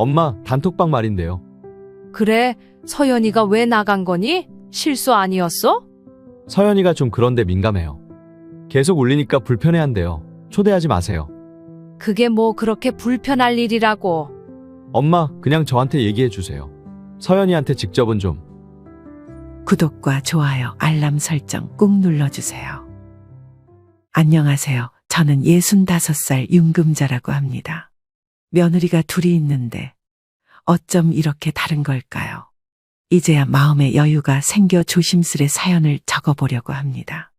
엄마, 단톡방 말인데요. 그래, 서연이가 왜 나간 거니? 실수 아니었어? 서연이가 좀 그런데 민감해요. 계속 울리니까 불편해한대요. 초대하지 마세요. 그게 뭐 그렇게 불편할 일이라고. 엄마, 그냥 저한테 얘기해 주세요. 서연이한테 직접은 좀. 구독과 좋아요, 알람 설정 꾹 눌러주세요. 안녕하세요. 저는 65살 윤금자라고 합니다. 며느리가 둘이 있는데 어쩜 이렇게 다른 걸까요? 이제야 마음의 여유가 생겨 조심스레 사연을 적어보려고 합니다.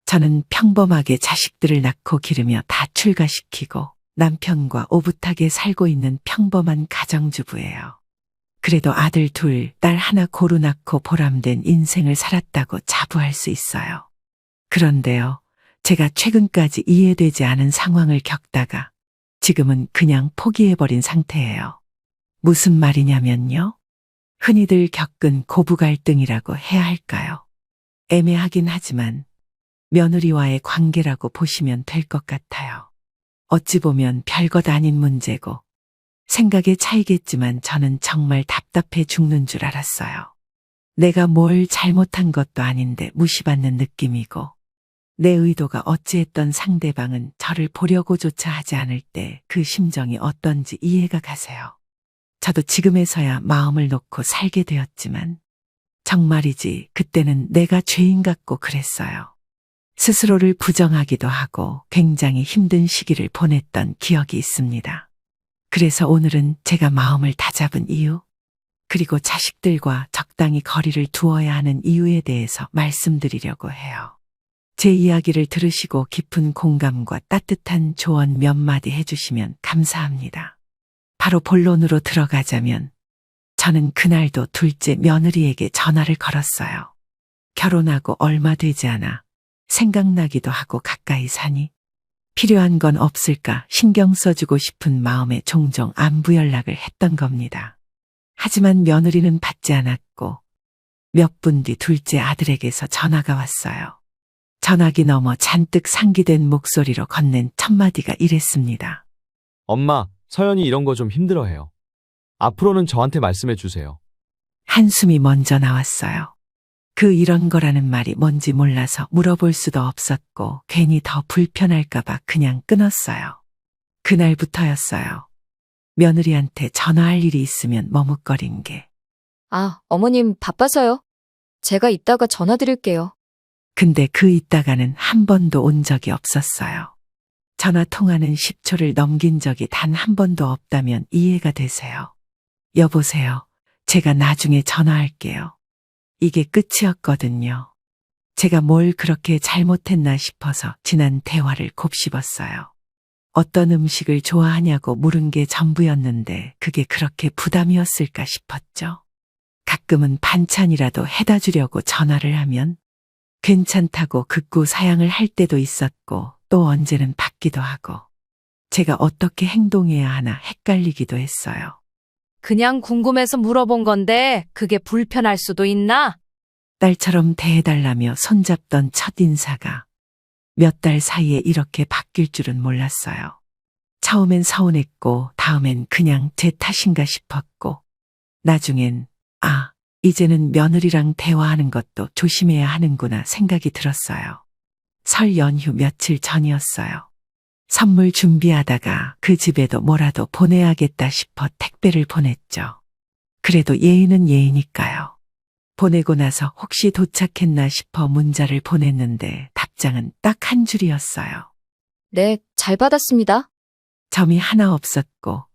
저는 평범하게 자식들을 낳고 기르며 다 출가시키고 남편과 오붓하게 살고 있는 평범한 가정주부예요. 그래도 아들 둘, 딸 하나 고루 낳고 보람된 인생을 살았다고 자부할 수 있어요. 그런데요, 제가 최근까지 이해되지 않은 상황을 겪다가 지금은 그냥 포기해버린 상태예요. 무슨 말이냐면요. 흔히들 겪은 고부 갈등이라고 해야 할까요? 애매하긴 하지만 며느리와의 관계라고 보시면 될 것 같아요. 어찌 보면 별것 아닌 문제고 생각의 차이겠지만 저는 정말 답답해 죽는 줄 알았어요. 내가 뭘 잘못한 것도 아닌데 무시받는 느낌이고 내 의도가 어찌했던 상대방은 저를 보려고조차 하지 않을 때 그 심정이 어떤지 이해가 가세요. 저도 지금에서야 마음을 놓고 살게 되었지만 정말이지 그때는 내가 죄인 같고 그랬어요. 스스로를 부정하기도 하고 굉장히 힘든 시기를 보냈던 기억이 있습니다. 그래서 오늘은 제가 마음을 다잡은 이유, 그리고 자식들과 적당히 거리를 두어야 하는 이유에 대해서 말씀드리려고 해요. 제 이야기를 들으시고 깊은 공감과 따뜻한 조언 몇 마디 해주시면 감사합니다. 바로 본론으로 들어가자면 저는 그날도 둘째 며느리에게 전화를 걸었어요. 결혼하고 얼마 되지 않아 생각나기도 하고 가까이 사니 필요한 건 없을까 신경 써주고 싶은 마음에 종종 안부 연락을 했던 겁니다. 하지만 며느리는 받지 않았고 몇 분 뒤 둘째 아들에게서 전화가 왔어요. 전화기 너머 잔뜩 상기된 목소리로 건넨 첫 마디가 이랬습니다. 엄마, 서연이 이런 거 좀 힘들어해요. 앞으로는 저한테 말씀해 주세요. 한숨이 먼저 나왔어요. 그 이런 거라는 말이 뭔지 몰라서 물어볼 수도 없었고 괜히 더 불편할까봐 그냥 끊었어요. 그날부터였어요. 며느리한테 전화할 일이 있으면 머뭇거린 게. 어머님 바빠서요. 제가 이따가 전화 드릴게요. 근데 그 있다가는 한 번도 온 적이 없었어요. 전화 통화는 10초를 넘긴 적이 단 한 번도 없다면 이해가 되세요. 여보세요. 제가 나중에 전화할게요. 이게 끝이었거든요. 제가 뭘 그렇게 잘못했나 싶어서 지난 대화를 곱씹었어요. 어떤 음식을 좋아하냐고 물은 게 전부였는데 그게 그렇게 부담이었을까 싶었죠. 가끔은 반찬이라도 해다 주려고 전화를 하면 괜찮다고 극구 사양을 할 때도 있었고 또 언제는 받기도 하고 제가 어떻게 행동해야 하나 헷갈리기도 했어요. 그냥 궁금해서 물어본 건데 그게 불편할 수도 있나? 딸처럼 대해달라며 손잡던 첫 인사가 몇 달 사이에 이렇게 바뀔 줄은 몰랐어요. 처음엔 서운했고 다음엔 그냥 제 탓인가 싶었고 나중엔 이제는 며느리랑 대화하는 것도 조심해야 하는구나 생각이 들었어요. 설 연휴 며칠 전이었어요. 선물 준비하다가 그 집에도 뭐라도 보내야겠다 싶어 택배를 보냈죠. 그래도 예의는 예의니까요. 보내고 나서 혹시 도착했나 싶어 문자를 보냈는데 답장은 딱 한 줄이었어요. 네, 잘 받았습니다. 점이 하나 없었고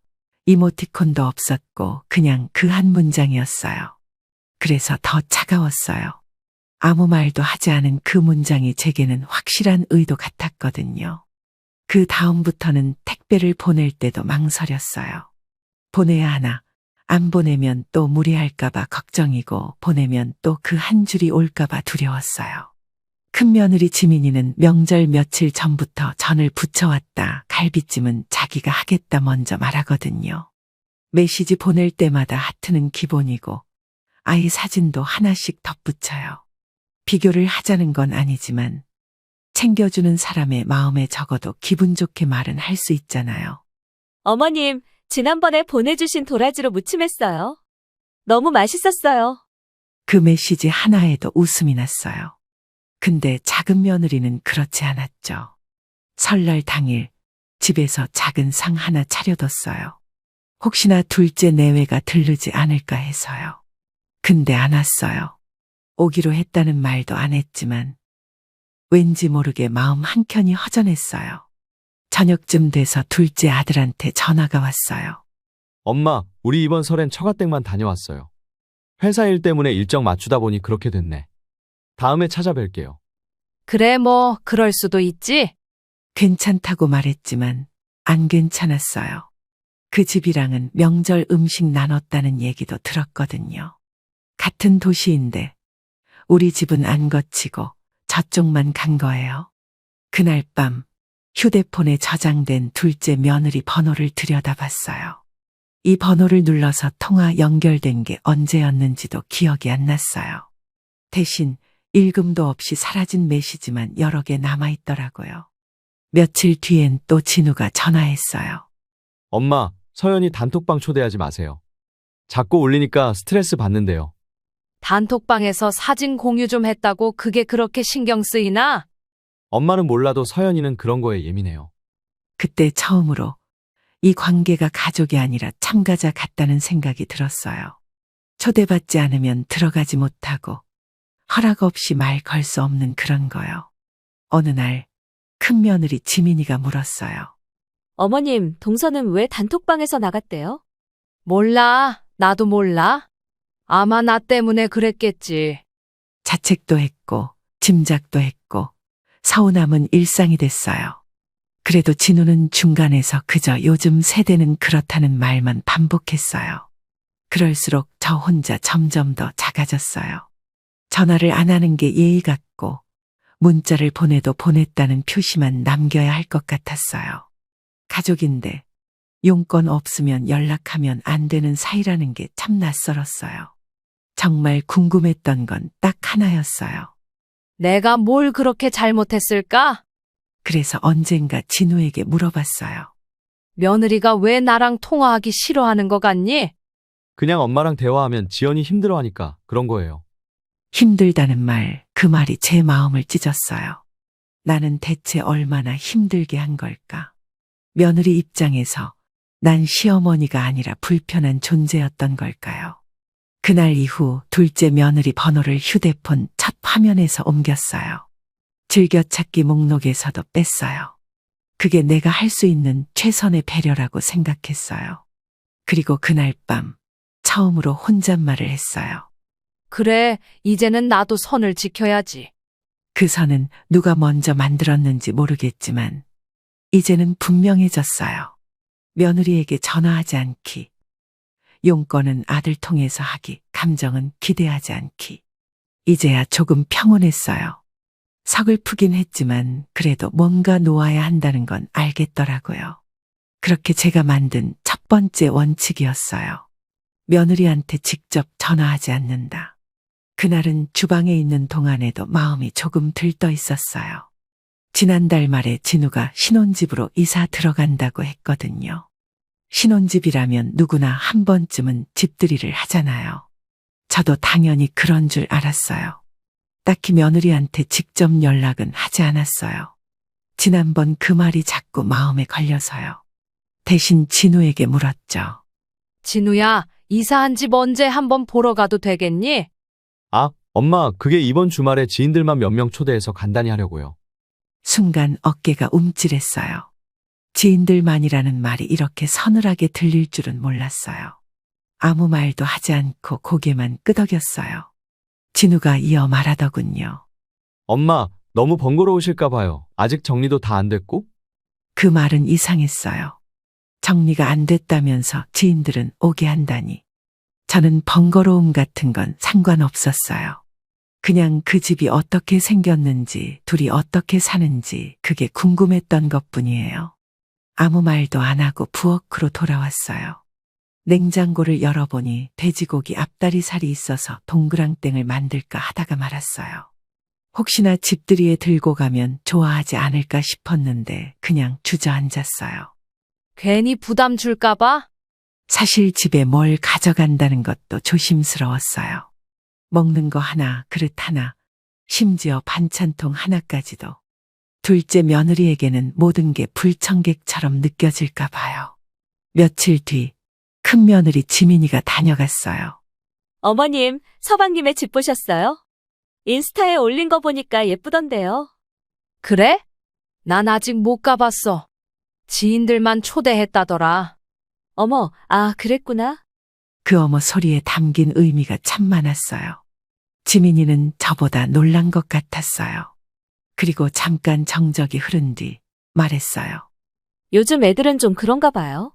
이모티콘도 없었고 그냥 그 한 문장이었어요. 그래서 더 차가웠어요. 아무 말도 하지 않은 그 문장이 제게는 확실한 의도 같았거든요. 그 다음부터는 택배를 보낼 때도 망설였어요. 보내야 하나, 안 보내면 또 무리할까봐 걱정이고 보내면 또 그 한 줄이 올까봐 두려웠어요. 큰며느리 지민이는 명절 며칠 전부터 전을 부쳐왔다. 갈비찜은 자기가 하겠다 먼저 말하거든요. 메시지 보낼 때마다 하트는 기본이고 아이 사진도 하나씩 덧붙여요. 비교를 하자는 건 아니지만 챙겨주는 사람의 마음에 적어도 기분 좋게 말은 할 수 있잖아요. 어머님, 지난번에 보내주신 도라지로 무침했어요. 너무 맛있었어요. 그 메시지 하나에도 웃음이 났어요. 근데 작은 며느리는 그렇지 않았죠. 설날 당일 집에서 작은 상 하나 차려뒀어요. 혹시나 둘째 내외가 들르지 않을까 해서요. 근데 안 왔어요. 오기로 했다는 말도 안 했지만 왠지 모르게 마음 한켠이 허전했어요. 저녁쯤 돼서 둘째 아들한테 전화가 왔어요. 엄마, 우리 이번 설엔 처가댁만 다녀왔어요. 회사 일 때문에 일정 맞추다 보니 그렇게 됐네. 다음에 찾아뵐게요. 그래, 뭐, 그럴 수도 있지. 괜찮다고 말했지만 안 괜찮았어요. 그 집이랑은 명절 음식 나눴다는 얘기도 들었거든요. 같은 도시인데 우리 집은 안 거치고 저쪽만 간 거예요. 그날 밤 휴대폰에 저장된 둘째 며느리 번호를 들여다봤어요. 이 번호를 눌러서 통화 연결된 게 언제였는지도 기억이 안 났어요. 대신 읽음도 없이 사라진 메시지만 여러 개 남아있더라고요. 며칠 뒤엔 또 진우가 전화했어요. 엄마, 서연이 단톡방 초대하지 마세요. 자꾸 올리니까 스트레스 받는데요. 단톡방에서 사진 공유 좀 했다고 그게 그렇게 신경 쓰이나? 엄마는 몰라도 서연이는 그런 거에 예민해요. 그때 처음으로 이 관계가 가족이 아니라 참가자 같다는 생각이 들었어요. 초대받지 않으면 들어가지 못하고 허락 없이 말 걸 수 없는 그런 거요. 어느 날 큰며느리 지민이가 물었어요. 어머님, 동서는 왜 단톡방에서 나갔대요? 몰라. 나도 몰라. 아마 나 때문에 그랬겠지. 자책도 했고 짐작도 했고 서운함은 일상이 됐어요. 그래도 진우는 중간에서 그저 요즘 세대는 그렇다는 말만 반복했어요. 그럴수록 저 혼자 점점 더 작아졌어요. 전화를 안 하는 게 예의 같고 문자를 보내도 보냈다는 표시만 남겨야 할 것 같았어요. 가족인데 용건 없으면 연락하면 안 되는 사이라는 게 참 낯설었어요. 정말 궁금했던 건 딱 하나였어요. 내가 뭘 그렇게 잘못했을까? 그래서 언젠가 진우에게 물어봤어요. 며느리가 왜 나랑 통화하기 싫어하는 거 같니? 그냥 엄마랑 대화하면 지연이 힘들어하니까 그런 거예요. 힘들다는 말, 그 말이 제 마음을 찢었어요. 나는 대체 얼마나 힘들게 한 걸까? 며느리 입장에서 난 시어머니가 아니라 불편한 존재였던 걸까요? 그날 이후 둘째 며느리 번호를 휴대폰 첫 화면에서 옮겼어요. 즐겨찾기 목록에서도 뺐어요. 그게 내가 할 수 있는 최선의 배려라고 생각했어요. 그리고 그날 밤 처음으로 혼잣말을 했어요. 그래, 이제는 나도 선을 지켜야지. 그 선은 누가 먼저 만들었는지 모르겠지만 이제는 분명해졌어요. 며느리에게 전화하지 않기, 용건은 아들 통해서 하기, 감정은 기대하지 않기. 이제야 조금 평온했어요. 서글프긴 했지만 그래도 뭔가 놓아야 한다는 건 알겠더라고요. 그렇게 제가 만든 첫 번째 원칙이었어요. 며느리한테 직접 전화하지 않는다. 그날은 주방에 있는 동안에도 마음이 조금 들떠 있었어요. 지난달 말에 진우가 신혼집으로 이사 들어간다고 했거든요. 신혼집이라면 누구나 한 번쯤은 집들이를 하잖아요. 저도 당연히 그런 줄 알았어요. 딱히 며느리한테 직접 연락은 하지 않았어요. 지난번 그 말이 자꾸 마음에 걸려서요. 대신 진우에게 물었죠. 진우야, 이사한 집 언제 한번 보러 가도 되겠니? 아, 엄마, 그게 이번 주말에 지인들만 몇 명 초대해서 간단히 하려고요. 순간 어깨가 움찔했어요. 지인들만이라는 말이 이렇게 서늘하게 들릴 줄은 몰랐어요. 아무 말도 하지 않고 고개만 끄덕였어요. 진우가 이어 말하더군요. 엄마, 너무 번거로우실까 봐요. 아직 정리도 다 안 됐고? 그 말은 이상했어요. 정리가 안 됐다면서 지인들은 오게 한다니. 저는 번거로움 같은 건 상관없었어요. 그냥 그 집이 어떻게 생겼는지, 둘이 어떻게 사는지 그게 궁금했던 것뿐이에요. 아무 말도 안 하고 부엌으로 돌아왔어요. 냉장고를 열어보니 돼지고기 앞다리살이 있어서 동그랑땡을 만들까 하다가 말았어요. 혹시나 집들이에 들고 가면 좋아하지 않을까 싶었는데 그냥 주저앉았어요. 괜히 부담 줄까봐? 사실 집에 뭘 가져간다는 것도 조심스러웠어요. 먹는 거 하나, 그릇 하나, 심지어 반찬통 하나까지도. 둘째 며느리에게는 모든 게 불청객처럼 느껴질까 봐요. 며칠 뒤, 큰 며느리 지민이가 다녀갔어요. 어머님, 서방님의 집 보셨어요? 인스타에 올린 거 보니까 예쁘던데요. 그래? 난 아직 못 가봤어. 지인들만 초대했다더라. 어머, 아, 그랬구나. 그 어머 소리에 담긴 의미가 참 많았어요. 지민이는 저보다 놀란 것 같았어요. 그리고 잠깐 정적이 흐른 뒤 말했어요. 요즘 애들은 좀 그런가 봐요.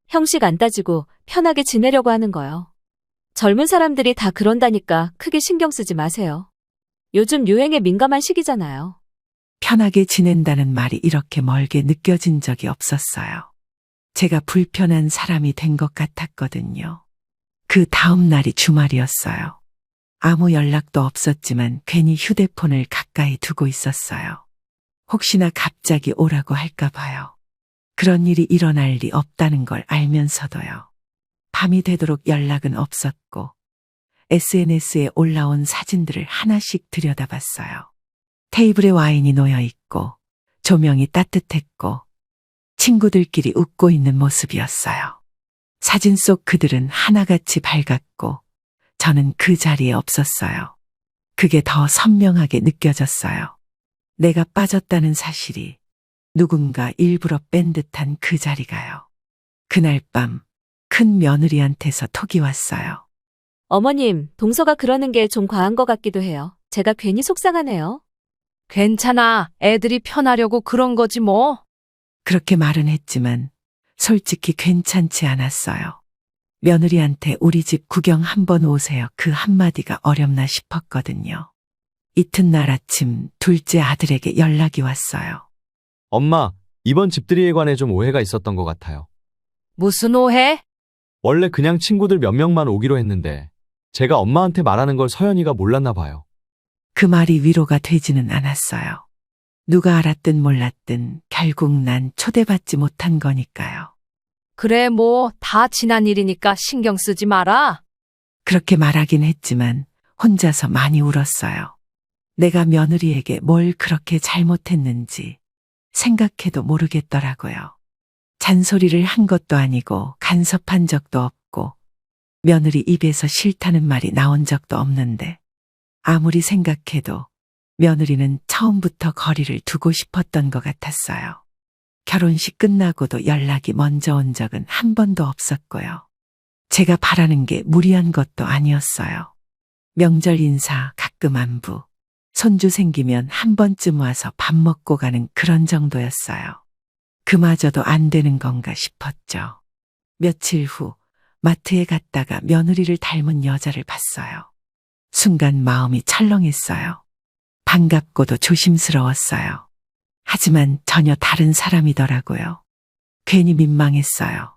형식 안 따지고 편하게 지내려고 하는 거요. 젊은 사람들이 다 그런다니까 크게 신경 쓰지 마세요. 요즘 유행에 민감한 시기잖아요. 편하게 지낸다는 말이 이렇게 멀게 느껴진 적이 없었어요. 제가 불편한 사람이 된 것 같았거든요. 그 다음 날이 주말이었어요. 아무 연락도 없었지만 괜히 휴대폰을 가까이 두고 있었어요. 혹시나 갑자기 오라고 할까 봐요. 그런 일이 일어날 리 없다는 걸 알면서도요. 밤이 되도록 연락은 없었고 SNS에 올라온 사진들을 하나씩 들여다봤어요. 테이블에 와인이 놓여 있고 조명이 따뜻했고 친구들끼리 웃고 있는 모습이었어요. 사진 속 그들은 하나같이 밝았고 저는 그 자리에 없었어요. 그게 더 선명하게 느껴졌어요. 내가 빠졌다는 사실이 누군가 일부러 뺀 듯한 그 자리가요. 그날 밤 큰 며느리한테서 톡이 왔어요. 어머님, 동서가 그러는 게 좀 과한 것 같기도 해요. 제가 괜히 속상하네요. 괜찮아. 애들이 편하려고 그런 거지 뭐. 그렇게 말은 했지만 솔직히 괜찮지 않았어요. 며느리한테 우리 집 구경 한번 오세요. 그 한마디가 어렵나 싶었거든요. 이튿날 아침 둘째 아들에게 연락이 왔어요. 엄마, 이번 집들이에 관해 좀 오해가 있었던 것 같아요. 무슨 오해? 원래 그냥 친구들 몇 명만 오기로 했는데 제가 엄마한테 말하는 걸 서연이가 몰랐나 봐요. 그 말이 위로가 되지는 않았어요. 누가 알았든 몰랐든 결국 난 초대받지 못한 거니까요. 그래 뭐 다 지난 일이니까 신경 쓰지 마라. 그렇게 말하긴 했지만 혼자서 많이 울었어요. 내가 며느리에게 뭘 그렇게 잘못했는지 생각해도 모르겠더라고요. 잔소리를 한 것도 아니고 간섭한 적도 없고 며느리 입에서 싫다는 말이 나온 적도 없는데 아무리 생각해도 며느리는 처음부터 거리를 두고 싶었던 것 같았어요. 결혼식 끝나고도 연락이 먼저 온 적은 한 번도 없었고요. 제가 바라는 게 무리한 것도 아니었어요. 명절 인사, 가끔 안부, 손주 생기면 한 번쯤 와서 밥 먹고 가는 그런 정도였어요. 그마저도 안 되는 건가 싶었죠. 며칠 후 마트에 갔다가 며느리를 닮은 여자를 봤어요. 순간 마음이 철렁했어요. 반갑고도 조심스러웠어요. 하지만 전혀 다른 사람이더라고요. 괜히 민망했어요.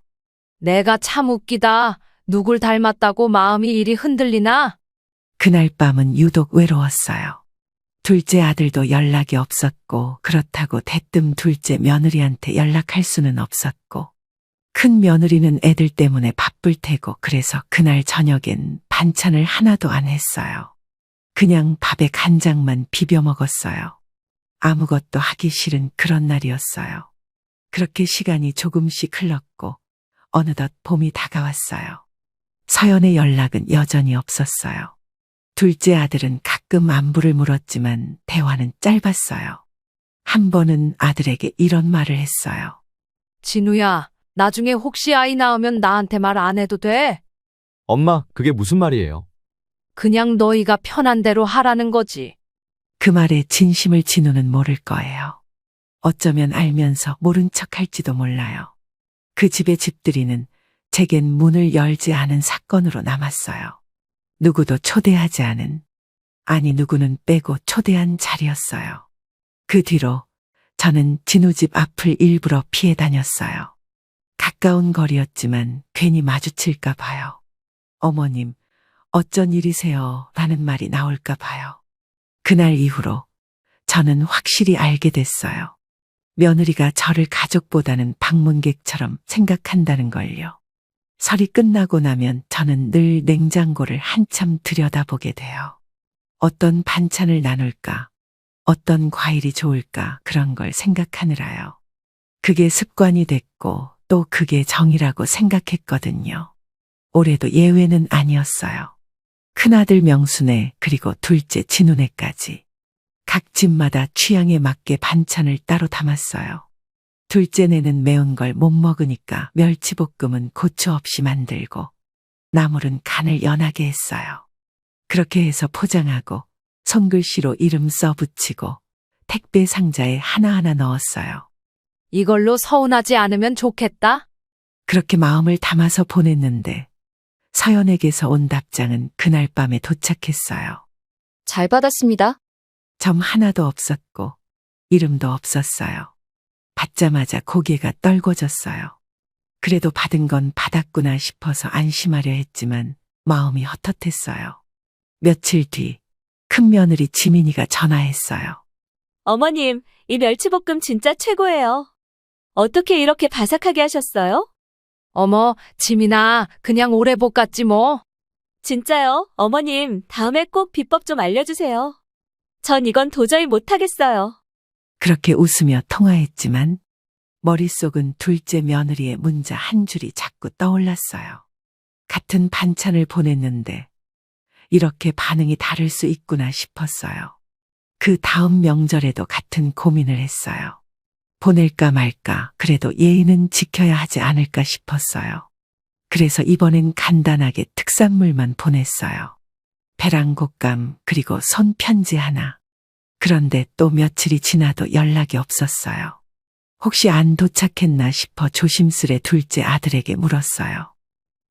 내가 참 웃기다. 누굴 닮았다고 마음이 이리 흔들리나? 그날 밤은 유독 외로웠어요. 둘째 아들도 연락이 없었고 그렇다고 대뜸 둘째 며느리한테 연락할 수는 없었고 큰 며느리는 애들 때문에 바쁠 테고 그래서 그날 저녁엔 반찬을 하나도 안 했어요. 그냥 밥에 간장만 비벼 먹었어요. 아무것도 하기 싫은 그런 날이었어요. 그렇게 시간이 조금씩 흘렀고 어느덧 봄이 다가왔어요. 서연의 연락은 여전히 없었어요. 둘째 아들은 가끔 안부를 물었지만 대화는 짧았어요. 한 번은 아들에게 이런 말을 했어요. 진우야, 나중에 혹시 아이 낳으면 나한테 말 안 해도 돼. 엄마, 그게 무슨 말이에요? 그냥 너희가 편한 대로 하라는 거지. 그 말에 진심을 진우는 모를 거예요. 어쩌면 알면서 모른 척 할지도 몰라요. 그 집의 집들이는 제겐 문을 열지 않은 사건으로 남았어요. 누구도 초대하지 않은, 아니 누구는 빼고 초대한 자리였어요. 그 뒤로 저는 진우 집 앞을 일부러 피해 다녔어요. 가까운 거리였지만 괜히 마주칠까 봐요. 어머님, 어쩐 일이세요? 라는 말이 나올까 봐요. 그날 이후로 저는 확실히 알게 됐어요. 며느리가 저를 가족보다는 방문객처럼 생각한다는 걸요. 설이 끝나고 나면 저는 늘 냉장고를 한참 들여다보게 돼요. 어떤 반찬을 나눌까? 어떤 과일이 좋을까? 그런 걸 생각하느라요. 그게 습관이 됐고 또 그게 정이라고 생각했거든요. 올해도 예외는 아니었어요. 큰아들 명순애 그리고 둘째 진훈애까지. 각 집마다 취향에 맞게 반찬을 따로 담았어요. 둘째네는 매운 걸 못 먹으니까 멸치볶음은 고추 없이 만들고 나물은 간을 연하게 했어요. 그렇게 해서 포장하고 손글씨로 이름 써 붙이고 택배 상자에 하나하나 넣었어요. 이걸로 서운하지 않으면 좋겠다. 그렇게 마음을 담아서 보냈는데 서연에게서 온 답장은 그날 밤에 도착했어요. 잘 받았습니다. 점 하나도 없었고 이름도 없었어요. 받자마자 고개가 떨궈졌어요. 그래도 받은 건 받았구나 싶어서 안심하려 했지만 마음이 헛헛했어요. 며칠 뒤 큰며느리 지민이가 전화했어요. 어머님, 이 멸치볶음 진짜 최고예요. 어떻게 이렇게 바삭하게 하셨어요? 어머, 지민아, 그냥 오래 볶았지 뭐. 진짜요? 어머님, 다음에 꼭 비법 좀 알려주세요. 전 이건 도저히 못하겠어요. 그렇게 웃으며 통화했지만 머릿속은 둘째 며느리의 문자 한 줄이 자꾸 떠올랐어요. 같은 반찬을 보냈는데 이렇게 반응이 다를 수 있구나 싶었어요. 그 다음 명절에도 같은 고민을 했어요. 보낼까 말까 그래도 예의는 지켜야 하지 않을까 싶었어요. 그래서 이번엔 간단하게 특산물만 보냈어요. 배랑곶감 그리고 손편지 하나. 그런데 또 며칠이 지나도 연락이 없었어요. 혹시 안 도착했나 싶어 조심스레 둘째 아들에게 물었어요.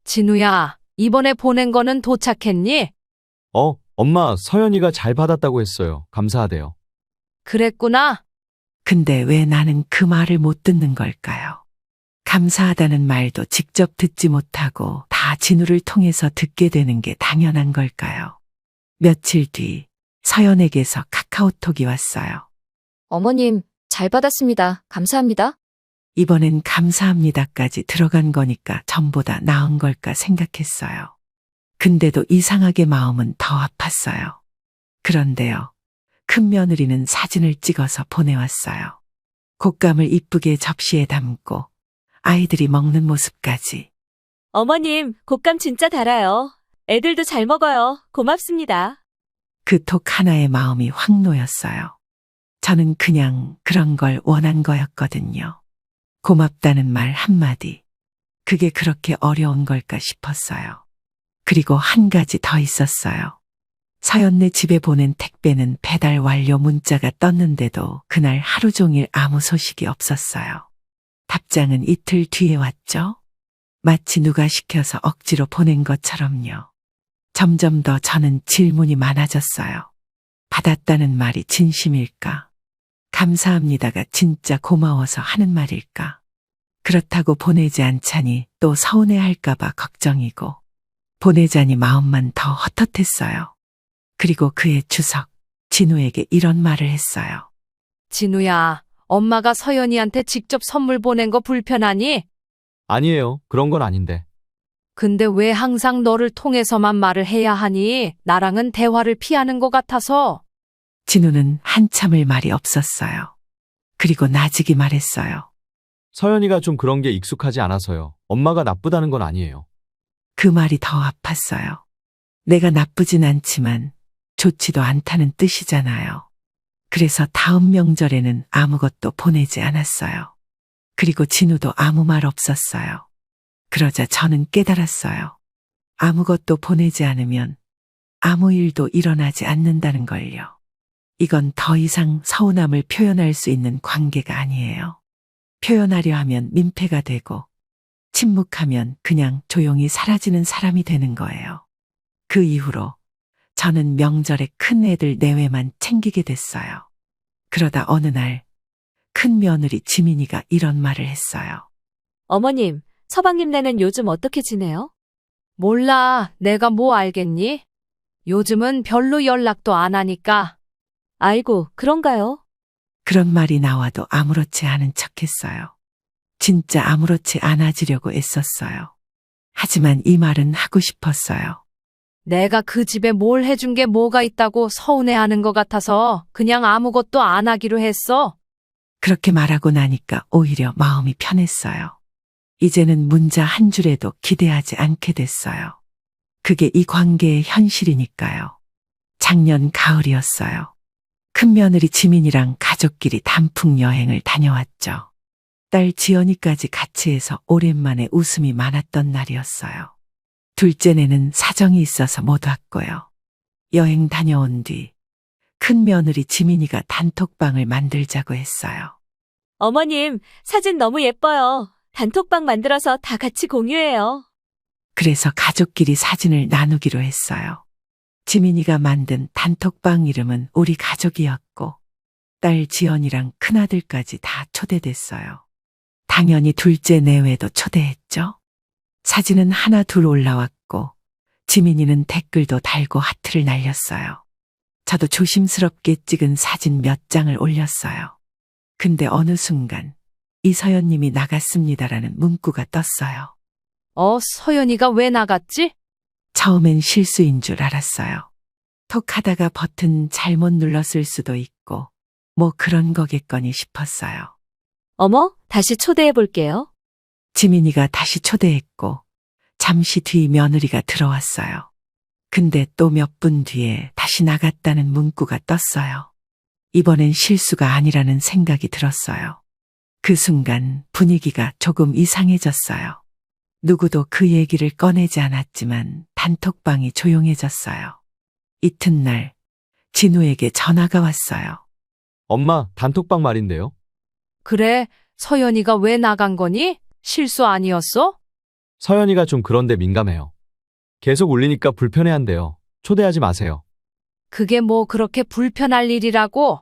진우야, 이번에 보낸 거는 도착했니? 엄마, 서연이가 잘 받았다고 했어요. 감사하대요. 그랬구나. 근데 왜 나는 그 말을 못 듣는 걸까요? 감사하다는 말도 직접 듣지 못하고 다 진우를 통해서 듣게 되는 게 당연한 걸까요? 며칠 뒤 서연에게서 카카오톡이 왔어요. 어머님, 잘 받았습니다. 감사합니다. 이번엔 감사합니다까지 들어간 거니까 전보다 나은 걸까 생각했어요. 근데도 이상하게 마음은 더 아팠어요. 그런데요, 큰며느리는 사진을 찍어서 보내왔어요. 곶감을 이쁘게 접시에 담고 아이들이 먹는 모습까지. 어머님, 곶감 진짜 달아요. 애들도 잘 먹어요. 고맙습니다. 그 톡 하나에 마음이 확 놓였어요. 저는 그냥 그런 걸 원한 거였거든요. 고맙다는 말 한마디. 그게 그렇게 어려운 걸까 싶었어요. 그리고 한 가지 더 있었어요. 서연네 집에 보낸 택배는 배달 완료 문자가 떴는데도 그날 하루 종일 아무 소식이 없었어요. 답장은 이틀 뒤에 왔죠. 마치 누가 시켜서 억지로 보낸 것처럼요. 점점 더 저는 질문이 많아졌어요. 받았다는 말이 진심일까? 감사합니다가 진짜 고마워서 하는 말일까? 그렇다고 보내지 않자니 또 서운해할까봐 걱정이고, 보내자니 마음만 더 헛헛했어요. 그리고 그해 추석, 진우에게 이런 말을 했어요. 진우야, 엄마가 서연이한테 직접 선물 보낸 거 불편하니? 아니에요. 그런 건 아닌데. 근데 왜 항상 너를 통해서만 말을 해야 하니? 나랑은 대화를 피하는 것 같아서. 진우는 한참을 말이 없었어요. 그리고 나직이 말했어요. 서연이가 좀 그런 게 익숙하지 않아서요. 엄마가 나쁘다는 건 아니에요. 그 말이 더 아팠어요. 내가 나쁘진 않지만 좋지도 않다는 뜻이잖아요. 그래서 다음 명절에는 아무것도 보내지 않았어요. 그리고 진우도 아무 말 없었어요. 그러자 저는 깨달았어요. 아무것도 보내지 않으면 아무 일도 일어나지 않는다는 걸요. 이건 더 이상 서운함을 표현할 수 있는 관계가 아니에요. 표현하려 하면 민폐가 되고 침묵하면 그냥 조용히 사라지는 사람이 되는 거예요. 그 이후로 저는 명절에 큰 애들 내외만 챙기게 됐어요. 그러다 어느 날 큰 며느리 지민이가 이런 말을 했어요. 어머님, 서방님네는 요즘 어떻게 지내요? 몰라, 내가 뭐 알겠니? 요즘은 별로 연락도 안 하니까. 아이고, 그런가요? 그런 말이 나와도 아무렇지 않은 척했어요. 진짜 아무렇지 않아지려고 애썼어요. 하지만 이 말은 하고 싶었어요. 내가 그 집에 뭘 해준 게 뭐가 있다고 서운해하는 것 같아서 그냥 아무것도 안 하기로 했어. 그렇게 말하고 나니까 오히려 마음이 편했어요. 이제는 문자 한 줄에도 기대하지 않게 됐어요. 그게 이 관계의 현실이니까요. 작년 가을이었어요. 큰며느리 지민이랑 가족끼리 단풍 여행을 다녀왔죠. 딸 지연이까지 같이 해서 오랜만에 웃음이 많았던 날이었어요. 둘째네는 사정이 있어서 못 왔고요. 여행 다녀온 뒤 큰며느리 지민이가 단톡방을 만들자고 했어요. 어머님, 사진 너무 예뻐요. 단톡방 만들어서 다 같이 공유해요. 그래서 가족끼리 사진을 나누기로 했어요. 지민이가 만든 단톡방 이름은 우리 가족이었고 딸 지연이랑 큰아들까지 다 초대됐어요. 당연히 둘째 내외도 초대했죠. 사진은 하나 둘 올라왔고 지민이는 댓글도 달고 하트를 날렸어요. 저도 조심스럽게 찍은 사진 몇 장을 올렸어요. 근데 어느 순간 이서연님이 나갔습니다라는 문구가 떴어요. 서연이가 왜 나갔지? 처음엔 실수인 줄 알았어요. 톡 하다가 버튼 잘못 눌렀을 수도 있고 뭐 그런 거겠거니 싶었어요. 어머, 다시 초대해 볼게요. 지민이가 다시 초대했고 잠시 뒤 며느리가 들어왔어요. 근데 또 몇 분 뒤에 다시 나갔다는 문구가 떴어요. 이번엔 실수가 아니라는 생각이 들었어요. 그 순간 분위기가 조금 이상해졌어요. 누구도 그 얘기를 꺼내지 않았지만 단톡방이 조용해졌어요. 이튿날 진우에게 전화가 왔어요. 엄마, 단톡방 말인데요. 그래, 서연이가 왜 나간 거니? 실수 아니었어? 서연이가 좀 그런데 민감해요. 계속 울리니까 불편해한대요. 초대하지 마세요. 그게 뭐 그렇게 불편할 일이라고?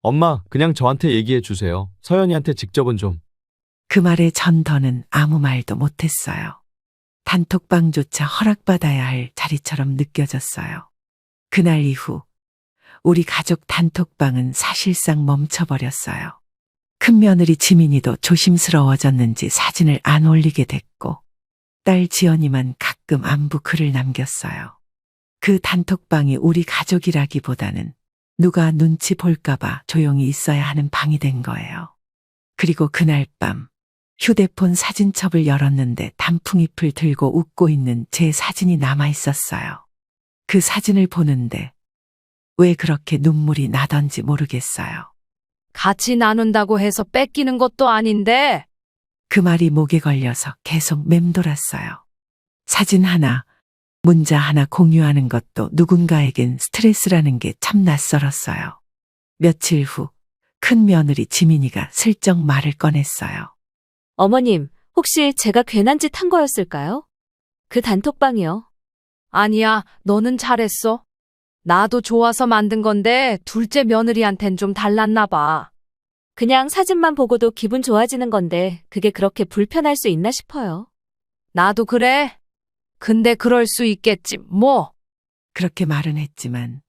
엄마, 그냥 저한테 얘기해 주세요. 서연이한테 직접은 좀. 그 말에 전 더는 아무 말도 못했어요. 단톡방조차 허락받아야 할 자리처럼 느껴졌어요. 그날 이후 우리 가족 단톡방은 사실상 멈춰버렸어요. 큰며느리 지민이도 조심스러워졌는지 사진을 안 올리게 됐고 딸 지연이만 가끔 안부 글을 남겼어요. 그 단톡방이 우리 가족이라기보다는 누가 눈치 볼까봐 조용히 있어야 하는 방이 된 거예요. 그리고 그날 밤 휴대폰 사진첩을 열었는데 단풍잎을 들고 웃고 있는 제 사진이 남아 있었어요. 그 사진을 보는데 왜 그렇게 눈물이 나던지 모르겠어요. 같이 나눈다고 해서 뺏기는 것도 아닌데. 그 말이 목에 걸려서 계속 맴돌았어요. 사진 하나, 문자 하나 공유하는 것도 누군가에겐 스트레스라는 게 참 낯설었어요. 며칠 후 큰 며느리 지민이가 슬쩍 말을 꺼냈어요. 어머님, 혹시 제가 괜한 짓 한 거였을까요? 그 단톡방이요. 아니야, 너는 잘했어. 나도 좋아서 만든 건데 둘째 며느리한텐 좀 달랐나 봐. 그냥 사진만 보고도 기분 좋아지는 건데 그게 그렇게 불편할 수 있나 싶어요. 나도 그래. 근데 그럴 수 있겠지, 뭐. 그렇게 말은 했지만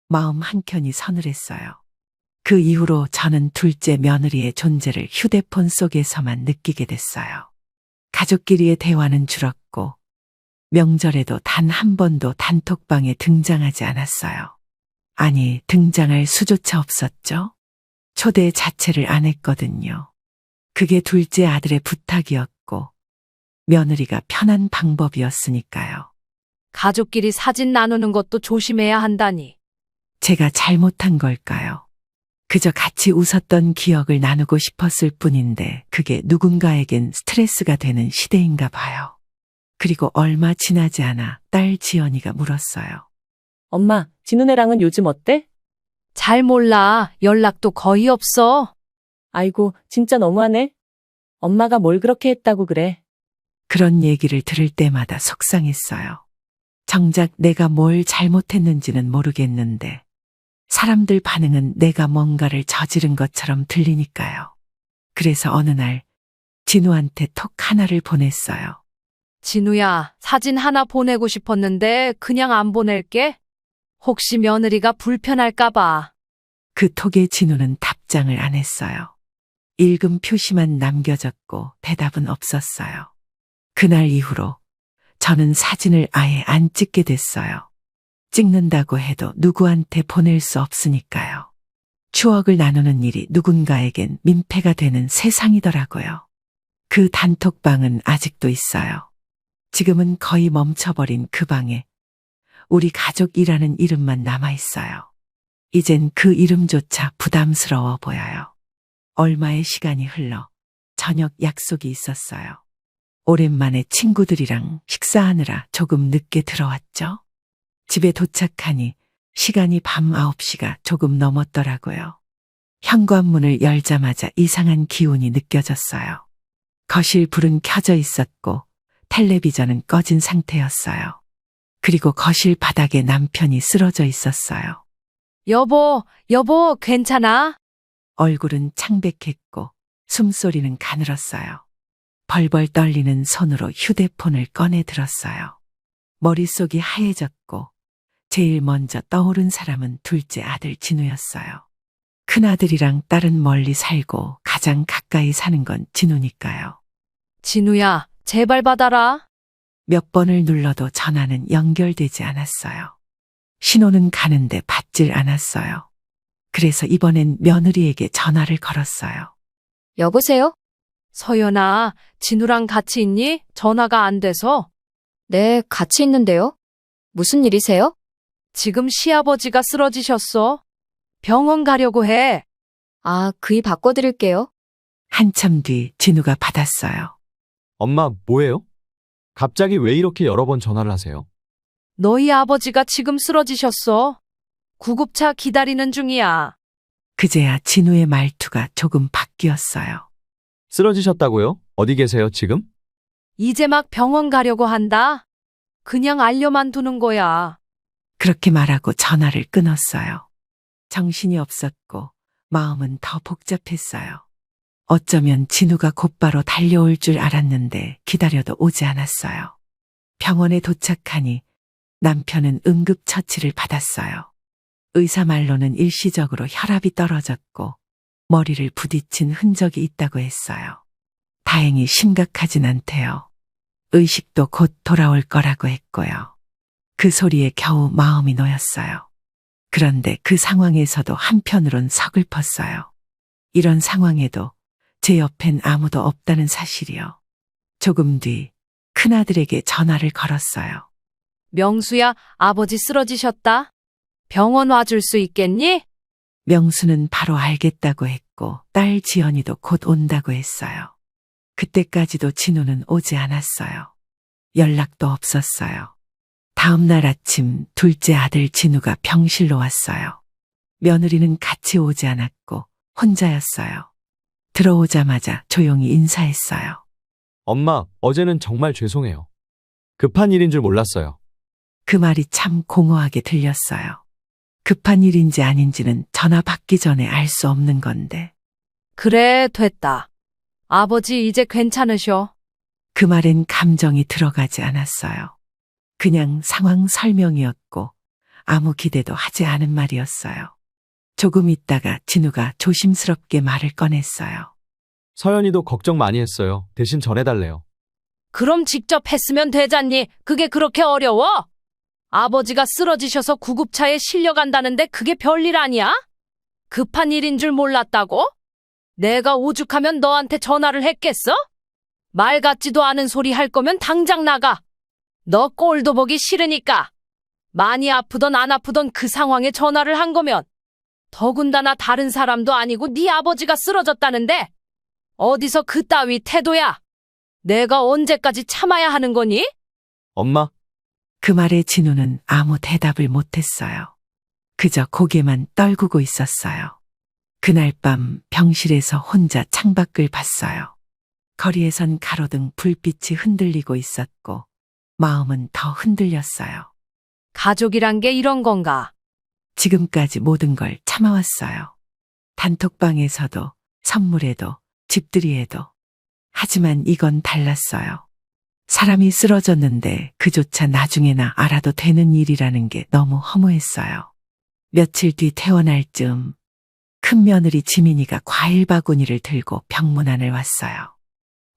마음 한켠이 서늘했어요. 그 이후로 저는 둘째 며느리의 존재를 휴대폰 속에서만 느끼게 됐어요. 가족끼리의 대화는 줄었고 명절에도 단 한 번도 단톡방에 등장하지 않았어요. 아니, 등장할 수조차 없었죠. 초대 자체를 안 했거든요. 그게 둘째 아들의 부탁이었고 며느리가 편한 방법이었으니까요. 가족끼리 사진 나누는 것도 조심해야 한다니. 제가 잘못한 걸까요? 그저 같이 웃었던 기억을 나누고 싶었을 뿐인데 그게 누군가에겐 스트레스가 되는 시대인가 봐요. 그리고 얼마 지나지 않아 딸 지연이가 물었어요. 엄마, 진우네랑은 요즘 어때? 잘 몰라. 연락도 거의 없어. 아이고, 진짜 너무하네. 엄마가 뭘 그렇게 했다고 그래. 그런 얘기를 들을 때마다 속상했어요. 정작 내가 뭘 잘못했는지는 모르겠는데 사람들 반응은 내가 뭔가를 저지른 것처럼 들리니까요. 그래서 어느 날 진우한테 톡 하나를 보냈어요. 진우야, 사진 하나 보내고 싶었는데 그냥 안 보낼게. 혹시 며느리가 불편할까 봐. 그 톡에 진우는 답장을 안 했어요. 읽음 표시만 남겨졌고 대답은 없었어요. 그날 이후로 저는 사진을 아예 안 찍게 됐어요. 찍는다고 해도 누구한테 보낼 수 없으니까요. 추억을 나누는 일이 누군가에겐 민폐가 되는 세상이더라고요. 그 단톡방은 아직도 있어요. 지금은 거의 멈춰버린 그 방에 우리 가족이라는 이름만 남아있어요. 이젠 그 이름조차 부담스러워 보여요. 얼마의 시간이 흘러 저녁 약속이 있었어요. 오랜만에 친구들이랑 식사하느라 조금 늦게 들어왔죠. 집에 도착하니 시간이 밤 9시가 조금 넘었더라고요. 현관문을 열자마자 이상한 기운이 느껴졌어요. 거실 불은 켜져 있었고 텔레비전은 꺼진 상태였어요. 그리고 거실 바닥에 남편이 쓰러져 있었어요. 여보, 괜찮아? 얼굴은 창백했고 숨소리는 가늘었어요. 벌벌 떨리는 손으로 휴대폰을 꺼내 들었어요. 머릿속이 하얘졌고 제일 먼저 떠오른 사람은 둘째 아들 진우였어요. 큰아들이랑 딸은 멀리 살고 가장 가까이 사는 건 진우니까요. 진우야, 제발 받아라. 몇 번을 눌러도 전화는 연결되지 않았어요. 신호는 가는데 받질 않았어요. 그래서 이번엔 며느리에게 전화를 걸었어요. 여보세요? 서연아, 진우랑 같이 있니? 전화가 안 돼서. 네, 같이 있는데요. 무슨 일이세요? 지금 시아버지가 쓰러지셨어. 병원 가려고 해. 아, 그이 바꿔드릴게요. 한참 뒤 진우가 받았어요. 엄마, 뭐예요? 갑자기 왜 이렇게 여러 번 전화를 하세요? 너희 아버지가 지금 쓰러지셨어. 구급차 기다리는 중이야. 그제야 진우의 말투가 조금 바뀌었어요. 쓰러지셨다고요? 어디 계세요, 지금? 이제 막 병원 가려고 한다. 그냥 알려만 두는 거야. 그렇게 말하고 전화를 끊었어요. 정신이 없었고 마음은 더 복잡했어요. 어쩌면 진우가 곧바로 달려올 줄 알았는데 기다려도 오지 않았어요. 병원에 도착하니 남편은 응급처치를 받았어요. 의사 말로는 일시적으로 혈압이 떨어졌고 머리를 부딪힌 흔적이 있다고 했어요. 다행히 심각하진 않대요. 의식도 곧 돌아올 거라고 했고요. 그 소리에 겨우 마음이 놓였어요. 그런데 그 상황에서도 한편으론 서글펐어요. 이런 상황에도 제 옆엔 아무도 없다는 사실이요. 조금 뒤 큰아들에게 전화를 걸었어요. 명수야, 아버지 쓰러지셨다. 병원 와줄 수 있겠니? 명수는 바로 알겠다고 했고 딸 지연이도 곧 온다고 했어요. 그때까지도 진우는 오지 않았어요. 연락도 없었어요. 다음 날 아침 둘째 아들 진우가 병실로 왔어요. 며느리는 같이 오지 않았고 혼자였어요. 들어오자마자 조용히 인사했어요. 엄마, 어제는 정말 죄송해요. 급한 일인 줄 몰랐어요. 그 말이 참 공허하게 들렸어요. 급한 일인지 아닌지는 전화 받기 전에 알 수 없는 건데. 그래, 됐다. 아버지 이제 괜찮으셔. 그 말엔 감정이 들어가지 않았어요. 그냥 상황 설명이었고 아무 기대도 하지 않은 말이었어요. 조금 있다가 진우가 조심스럽게 말을 꺼냈어요. 서연이도 걱정 많이 했어요. 대신 전해달래요. 그럼 직접 했으면 되잖니. 그게 그렇게 어려워? 아버지가 쓰러지셔서 구급차에 실려간다는데 그게 별일 아니야? 급한 일인 줄 몰랐다고? 내가 오죽하면 너한테 전화를 했겠어? 말 같지도 않은 소리 할 거면 당장 나가. 너 꼴도 보기 싫으니까. 많이 아프던 안 아프던 그 상황에 전화를 한 거면 더군다나 다른 사람도 아니고 네 아버지가 쓰러졌다는데 어디서 그따위 태도야? 내가 언제까지 참아야 하는 거니? 엄마, 그 말에 진우는 아무 대답을 못했어요. 그저 고개만 떨구고 있었어요. 그날 밤 병실에서 혼자 창밖을 봤어요. 거리에선 가로등 불빛이 흔들리고 있었고 마음은 더 흔들렸어요. 가족이란 게 이런 건가? 지금까지 모든 걸 참아왔어요. 단톡방에서도 선물에도 집들이에도. 하지만 이건 달랐어요. 사람이 쓰러졌는데 그조차 나중에나 알아도 되는 일이라는 게 너무 허무했어요. 며칠 뒤 퇴원할 즈음 큰며느리 지민이가 과일 바구니를 들고 병문 안을 왔어요.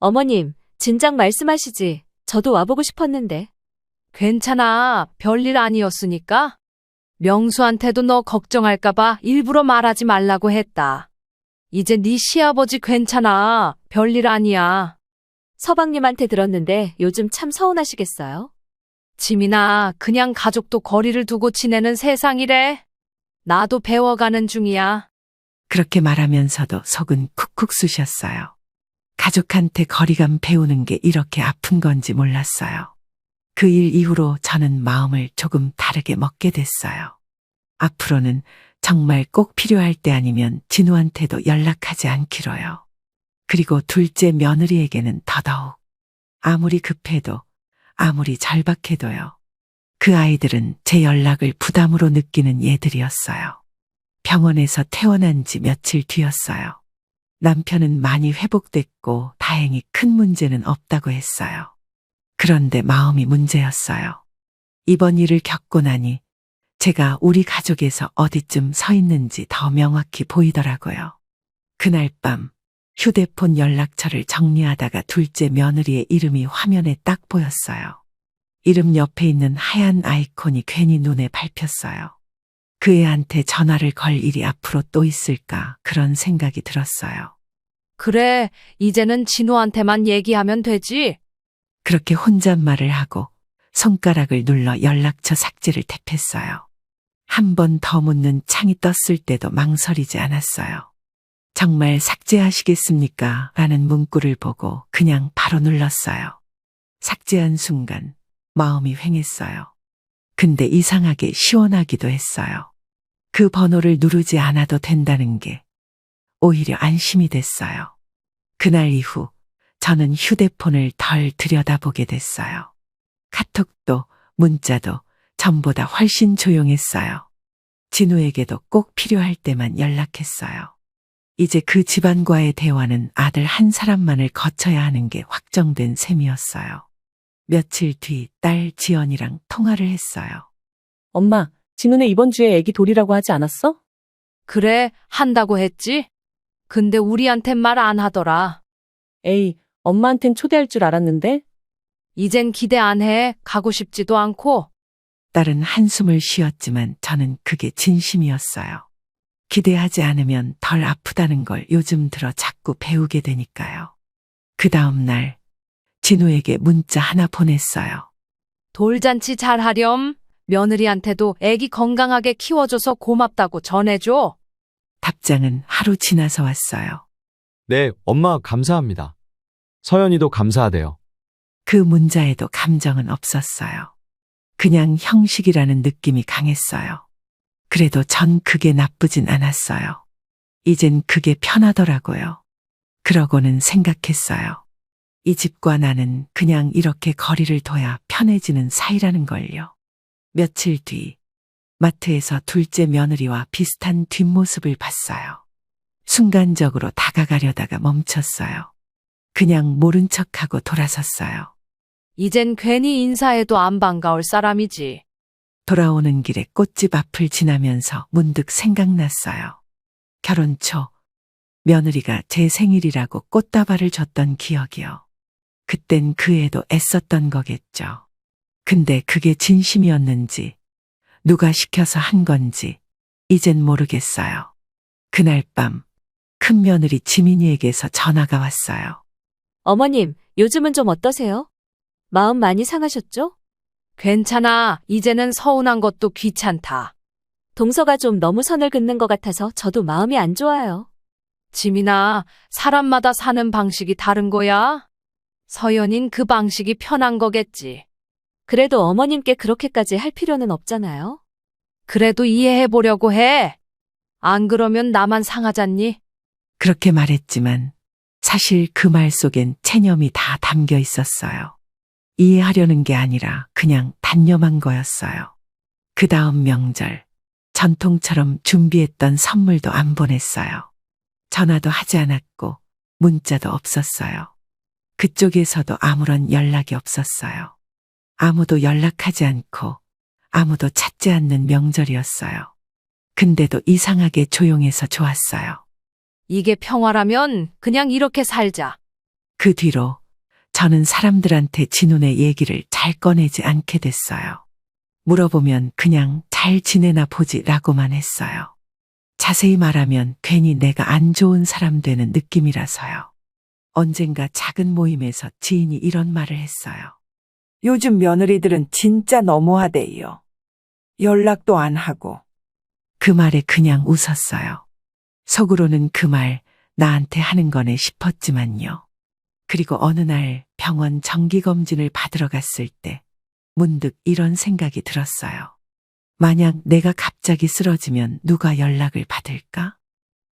어머님, 진작 말씀하시지. 저도 와보고 싶었는데. 괜찮아. 별일 아니었으니까. 명수한테도 너 걱정할까봐 일부러 말하지 말라고 했다. 이제 네 시아버지 괜찮아. 별일 아니야. 서방님한테 들었는데 요즘 참 서운하시겠어요? 지민아, 그냥 가족도 거리를 두고 지내는 세상이래. 나도 배워가는 중이야. 그렇게 말하면서도 속은 쿡쿡 쑤셨어요. 가족한테 거리감 배우는 게 이렇게 아픈 건지 몰랐어요. 그 일 이후로 저는 마음을 조금 다르게 먹게 됐어요. 앞으로는 정말 꼭 필요할 때 아니면 진우한테도 연락하지 않기로요. 그리고 둘째 며느리에게는 더더욱 아무리 급해도 아무리 절박해도요. 그 아이들은 제 연락을 부담으로 느끼는 얘들이었어요. 병원에서 퇴원한 지 며칠 뒤였어요. 남편은 많이 회복됐고 다행히 큰 문제는 없다고 했어요. 그런데 마음이 문제였어요. 이번 일을 겪고 나니 제가 우리 가족에서 어디쯤 서 있는지 더 명확히 보이더라고요. 그날 밤 휴대폰 연락처를 정리하다가 둘째 며느리의 이름이 화면에 딱 보였어요. 이름 옆에 있는 하얀 아이콘이 괜히 눈에 밟혔어요. 그 애한테 전화를 걸 일이 앞으로 또 있을까 그런 생각이 들었어요. 그래, 이제는 진우한테만 얘기하면 되지. 그렇게 혼잣말을 하고 손가락을 눌러 연락처 삭제를 탭했어요. 한 번 더 묻는 창이 떴을 때도 망설이지 않았어요. 정말 삭제하시겠습니까? 라는 문구를 보고 그냥 바로 눌렀어요. 삭제한 순간 마음이 휑했어요. 근데 이상하게 시원하기도 했어요. 그 번호를 누르지 않아도 된다는 게 오히려 안심이 됐어요. 그날 이후 저는 휴대폰을 덜 들여다보게 됐어요. 카톡도 문자도 전보다 훨씬 조용했어요. 진우에게도 꼭 필요할 때만 연락했어요. 이제 그 집안과의 대화는 아들 한 사람만을 거쳐야 하는 게 확정된 셈이었어요. 며칠 뒤 딸 지연이랑 통화를 했어요. 엄마, 진우네 이번 주에 애기 돌이라고 하지 않았어? 그래, 한다고 했지. 근데 우리한텐 말 안 하더라. 에이, 엄마한텐 초대할 줄 알았는데? 이젠 기대 안 해. 가고 싶지도 않고. 딸은 한숨을 쉬었지만 저는 그게 진심이었어요. 기대하지 않으면 덜 아프다는 걸 요즘 들어 자꾸 배우게 되니까요. 그 다음 날 진우에게 문자 하나 보냈어요. 돌잔치 잘하렴. 며느리한테도 애기 건강하게 키워줘서 고맙다고 전해줘. 답장은 하루 지나서 왔어요. 네, 엄마 감사합니다. 서연이도 감사하대요. 그 문자에도 감정은 없었어요. 그냥 형식이라는 느낌이 강했어요. 그래도 전 그게 나쁘진 않았어요. 이젠 그게 편하더라고요. 그러고는 생각했어요. 이 집과 나는 그냥 이렇게 거리를 둬야 편해지는 사이라는 걸요. 며칠 뒤 마트에서 둘째 며느리와 비슷한 뒷모습을 봤어요. 순간적으로 다가가려다가 멈췄어요. 그냥 모른 척하고 돌아섰어요. 이젠 괜히 인사해도 안 반가울 사람이지. 돌아오는 길에 꽃집 앞을 지나면서 문득 생각났어요. 결혼 초 며느리가 제 생일이라고 꽃다발을 줬던 기억이요. 그땐 그 애도 애썼던 거겠죠. 근데 그게 진심이었는지 누가 시켜서 한 건지 이젠 모르겠어요. 그날 밤 큰며느리 지민이에게서 전화가 왔어요. 어머님, 요즘은 좀 어떠세요? 마음 많이 상하셨죠? 괜찮아. 이제는 서운한 것도 귀찮다. 동서가 좀 너무 선을 긋는 것 같아서 저도 마음이 안 좋아요. 지민아, 사람마다 사는 방식이 다른 거야. 서연인 그 방식이 편한 거겠지. 그래도 어머님께 그렇게까지 할 필요는 없잖아요. 그래도 이해해 보려고 해. 안 그러면 나만 상하잖니? 그렇게 말했지만 사실 그 말 속엔 체념이 다 담겨 있었어요. 이해하려는 게 아니라 그냥 단념한 거였어요. 그 다음 명절, 전통처럼 준비했던 선물도 안 보냈어요. 전화도 하지 않았고 문자도 없었어요. 그쪽에서도 아무런 연락이 없었어요. 아무도 연락하지 않고 아무도 찾지 않는 명절이었어요. 근데도 이상하게 조용해서 좋았어요. 이게 평화라면 그냥 이렇게 살자. 그 뒤로 저는 사람들한테 진훈의 얘기를 잘 꺼내지 않게 됐어요. 물어보면 그냥 잘 지내나 보지라고만 했어요. 자세히 말하면 괜히 내가 안 좋은 사람 되는 느낌이라서요. 언젠가 작은 모임에서 지인이 이런 말을 했어요. 요즘 며느리들은 진짜 너무하대요. 연락도 안 하고. 그 말에 그냥 웃었어요. 속으로는 그 말 나한테 하는 거네 싶었지만요. 그리고 어느 날 병원 정기검진을 받으러 갔을 때 문득 이런 생각이 들었어요. 만약 내가 갑자기 쓰러지면 누가 연락을 받을까?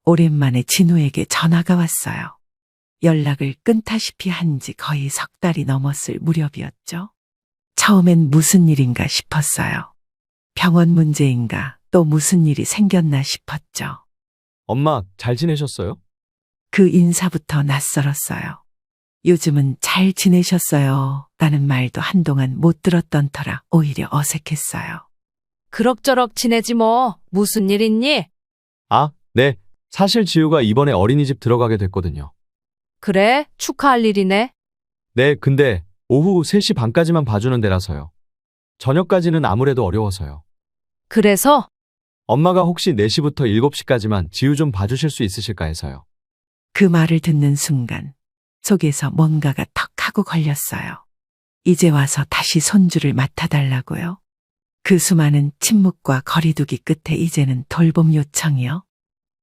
오랜만에 진우에게 전화가 왔어요. 연락을 끊다시피 한 지 거의 석 달이 넘었을 무렵이었죠. 처음엔 무슨 일인가 싶었어요. 병원 문제인가 또 무슨 일이 생겼나 싶었죠. 엄마, 잘 지내셨어요? 그 인사부터 낯설었어요. 요즘은 잘 지내셨어요? 라는 말도 한동안 못 들었던 터라 오히려 어색했어요. 그럭저럭 지내지 뭐. 무슨 일 있니? 아, 네. 사실 지우가 이번에 어린이집 들어가게 됐거든요. 그래, 축하할 일이네. 네, 근데 오후 3시 반까지만 봐주는 데라서요. 저녁까지는 아무래도 어려워서요. 그래서 엄마가 혹시 4시부터 7시까지만 지우 좀 봐주실 수 있으실까 해서요. 그 말을 듣는 순간 속에서 뭔가가 턱 하고 걸렸어요. 이제 와서 다시 손주를 맡아달라고요? 그 수많은 침묵과 거리두기 끝에 이제는 돌봄 요청이요?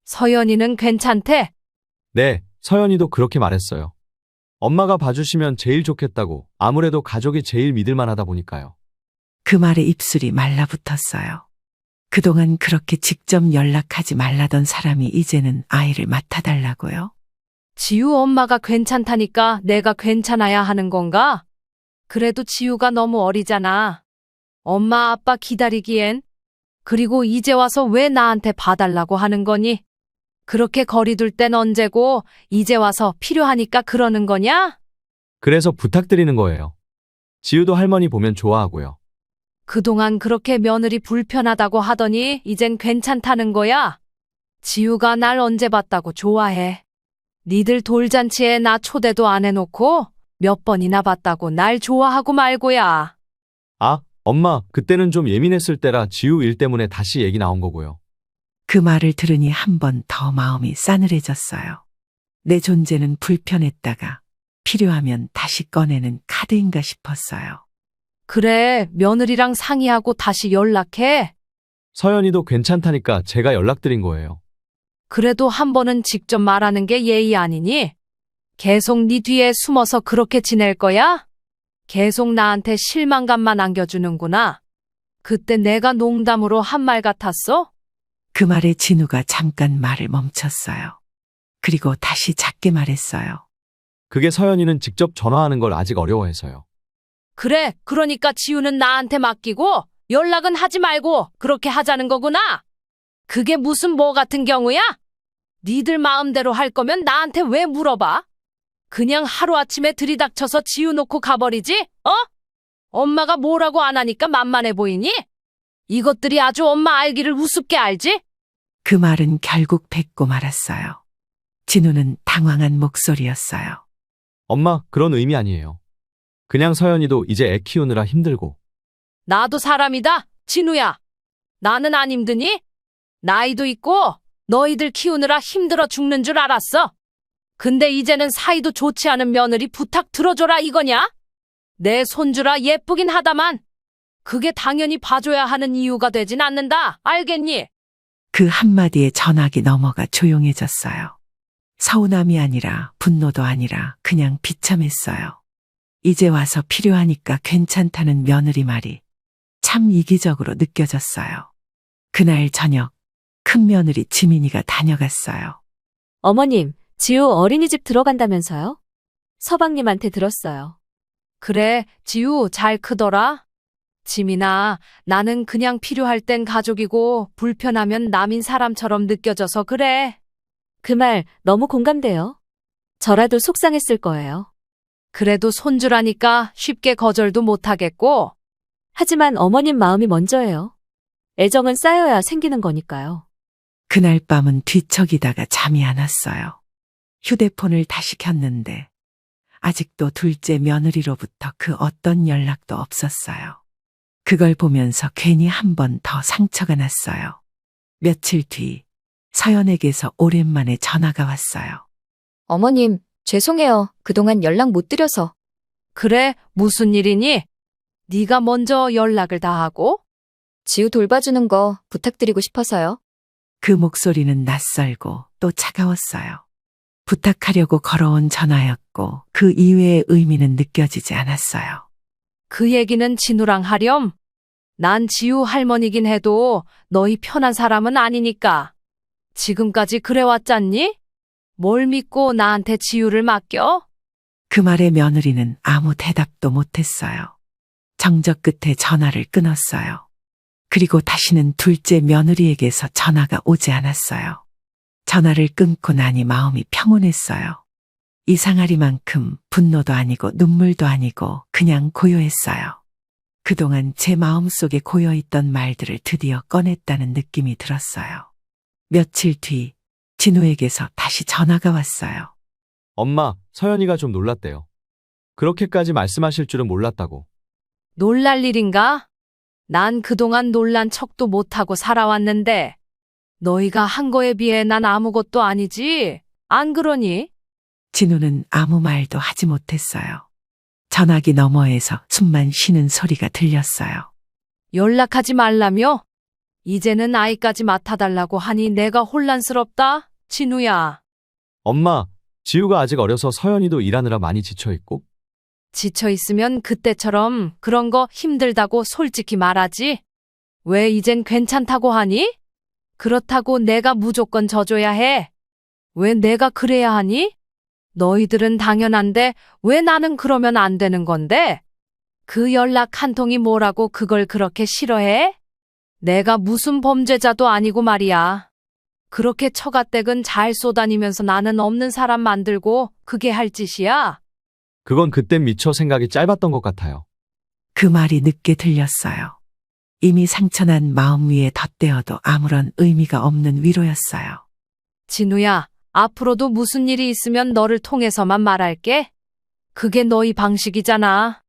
서연이는 괜찮대. 네, 서연이도 그렇게 말했어요. 엄마가 봐주시면 제일 좋겠다고. 아무래도 가족이 제일 믿을만하다 보니까요. 그 말에 입술이 말라붙었어요. 그동안 그렇게 직접 연락하지 말라던 사람이 이제는 아이를 맡아달라고요? 지우 엄마가 괜찮다니까 내가 괜찮아야 하는 건가? 그래도 지우가 너무 어리잖아. 엄마 아빠 기다리기엔. 그리고 이제 와서 왜 나한테 봐달라고 하는 거니? 그렇게 거리둘 땐 언제고 이제 와서 필요하니까 그러는 거냐? 그래서 부탁드리는 거예요. 지우도 할머니 보면 좋아하고요. 그동안 그렇게 며느리 불편하다고 하더니 이젠 괜찮다는 거야? 지우가 날 언제 봤다고 좋아해. 니들 돌잔치에 나 초대도 안 해놓고 몇 번이나 봤다고 날 좋아하고 말고야. 아, 엄마, 그때는 좀 예민했을 때라 지우 일 때문에 다시 얘기 나온 거고요. 그 말을 들으니 한 번 더 마음이 싸늘해졌어요. 내 존재는 불편했다가 필요하면 다시 꺼내는 카드인가 싶었어요. 그래, 며느리랑 상의하고 다시 연락해. 서연이도 괜찮다니까 제가 연락드린 거예요. 그래도 한 번은 직접 말하는 게 예의 아니니? 계속 네 뒤에 숨어서 그렇게 지낼 거야? 계속 나한테 실망감만 안겨주는구나. 그때 내가 농담으로 한 말 같았어? 그 말에 진우가 잠깐 말을 멈췄어요. 그리고 다시 작게 말했어요. 그게 서연이는 직접 전화하는 걸 아직 어려워해서요. 그래, 그러니까 지우는 나한테 맡기고 연락은 하지 말고 그렇게 하자는 거구나. 그게 무슨 뭐 같은 경우야? 니들 마음대로 할 거면 나한테 왜 물어봐? 그냥 하루아침에 들이닥쳐서 지우놓고 가버리지? 어? 엄마가 뭐라고 안 하니까 만만해 보이니? 이것들이 아주 엄마 알기를 우습게 알지? 그 말은 결국 뱉고 말았어요. 진우는 당황한 목소리였어요. 엄마, 그런 의미 아니에요. 그냥 서연이도 이제 애 키우느라 힘들고. 나도 사람이다, 진우야. 나는 안 힘드니? 나이도 있고 너희들 키우느라 힘들어 죽는 줄 알았어. 근데 이제는 사이도 좋지 않은 며느리 부탁 들어줘라 이거냐? 내 손주라 예쁘긴 하다만 그게 당연히 봐줘야 하는 이유가 되진 않는다. 알겠니? 그 한마디에 전화기 넘어가 조용해졌어요. 서운함이 아니라 분노도 아니라 그냥 비참했어요. 이제 와서 필요하니까 괜찮다는 며느리 말이 참 이기적으로 느껴졌어요. 그날 저녁 큰 며느리 지민이가 다녀갔어요. 어머님, 지우 어린이집 들어간다면서요? 서방님한테 들었어요. 그래, 지우 잘 크더라. 지민아, 나는 그냥 필요할 땐 가족이고 불편하면 남인 사람처럼 느껴져서 그래. 그 말 너무 공감돼요. 저라도 속상했을 거예요. 그래도 손주라니까 쉽게 거절도 못하겠고. 하지만 어머님 마음이 먼저예요. 애정은 쌓여야 생기는 거니까요. 그날 밤은 뒤척이다가 잠이 안 왔어요. 휴대폰을 다시 켰는데 아직도 둘째 며느리로부터 그 어떤 연락도 없었어요. 그걸 보면서 괜히 한 번 더 상처가 났어요. 며칠 뒤 서연에게서 오랜만에 전화가 왔어요. 어머님, 죄송해요. 그동안 연락 못 드려서. 그래, 무슨 일이니? 네가 먼저 연락을 다 하고? 지우 돌봐주는 거 부탁드리고 싶어서요. 그 목소리는 낯설고 또 차가웠어요. 부탁하려고 걸어온 전화였고 그 이외의 의미는 느껴지지 않았어요. 그 얘기는 진우랑 하렴. 난 지우 할머니긴 해도 너희 편한 사람은 아니니까. 지금까지 그래왔잖니? 뭘 믿고 나한테 지우를 맡겨? 그 말에 며느리는 아무 대답도 못했어요. 정적 끝에 전화를 끊었어요. 그리고 다시는 둘째 며느리에게서 전화가 오지 않았어요. 전화를 끊고 나니 마음이 평온했어요. 이상하리만큼 분노도 아니고 눈물도 아니고 그냥 고요했어요. 그동안 제 마음속에 고여있던 말들을 드디어 꺼냈다는 느낌이 들었어요. 며칠 뒤 진우에게서 다시 전화가 왔어요. 엄마, 서연이가 좀 놀랐대요. 그렇게까지 말씀하실 줄은 몰랐다고. 놀랄 일인가? 난 그동안 놀란 척도 못하고 살아왔는데 너희가 한 거에 비해 난 아무것도 아니지? 안 그러니? 진우는 아무 말도 하지 못했어요. 전화기 너머에서 숨만 쉬는 소리가 들렸어요. 연락하지 말라며? 이제는 아이까지 맡아달라고 하니 내가 혼란스럽다? 진우야. 엄마, 지우가 아직 어려서 서연이도 일하느라 많이 지쳐있고. 지쳐있으면 그때처럼 그런 거 힘들다고 솔직히 말하지. 왜 이젠 괜찮다고 하니? 그렇다고 내가 무조건 져줘야 해. 왜 내가 그래야 하니? 너희들은 당연한데 왜 나는 그러면 안 되는 건데? 그 연락 한 통이 뭐라고 그걸 그렇게 싫어해? 내가 무슨 범죄자도 아니고 말이야. 그렇게 처가댁은 잘 쏘다니면서 나는 없는 사람 만들고 그게 할 짓이야? 그건 그땐 미처 생각이 짧았던 것 같아요. 그 말이 늦게 들렸어요. 이미 상처난 마음 위에 덧대어도 아무런 의미가 없는 위로였어요. 진우야, 앞으로도 무슨 일이 있으면 너를 통해서만 말할게. 그게 너희 방식이잖아.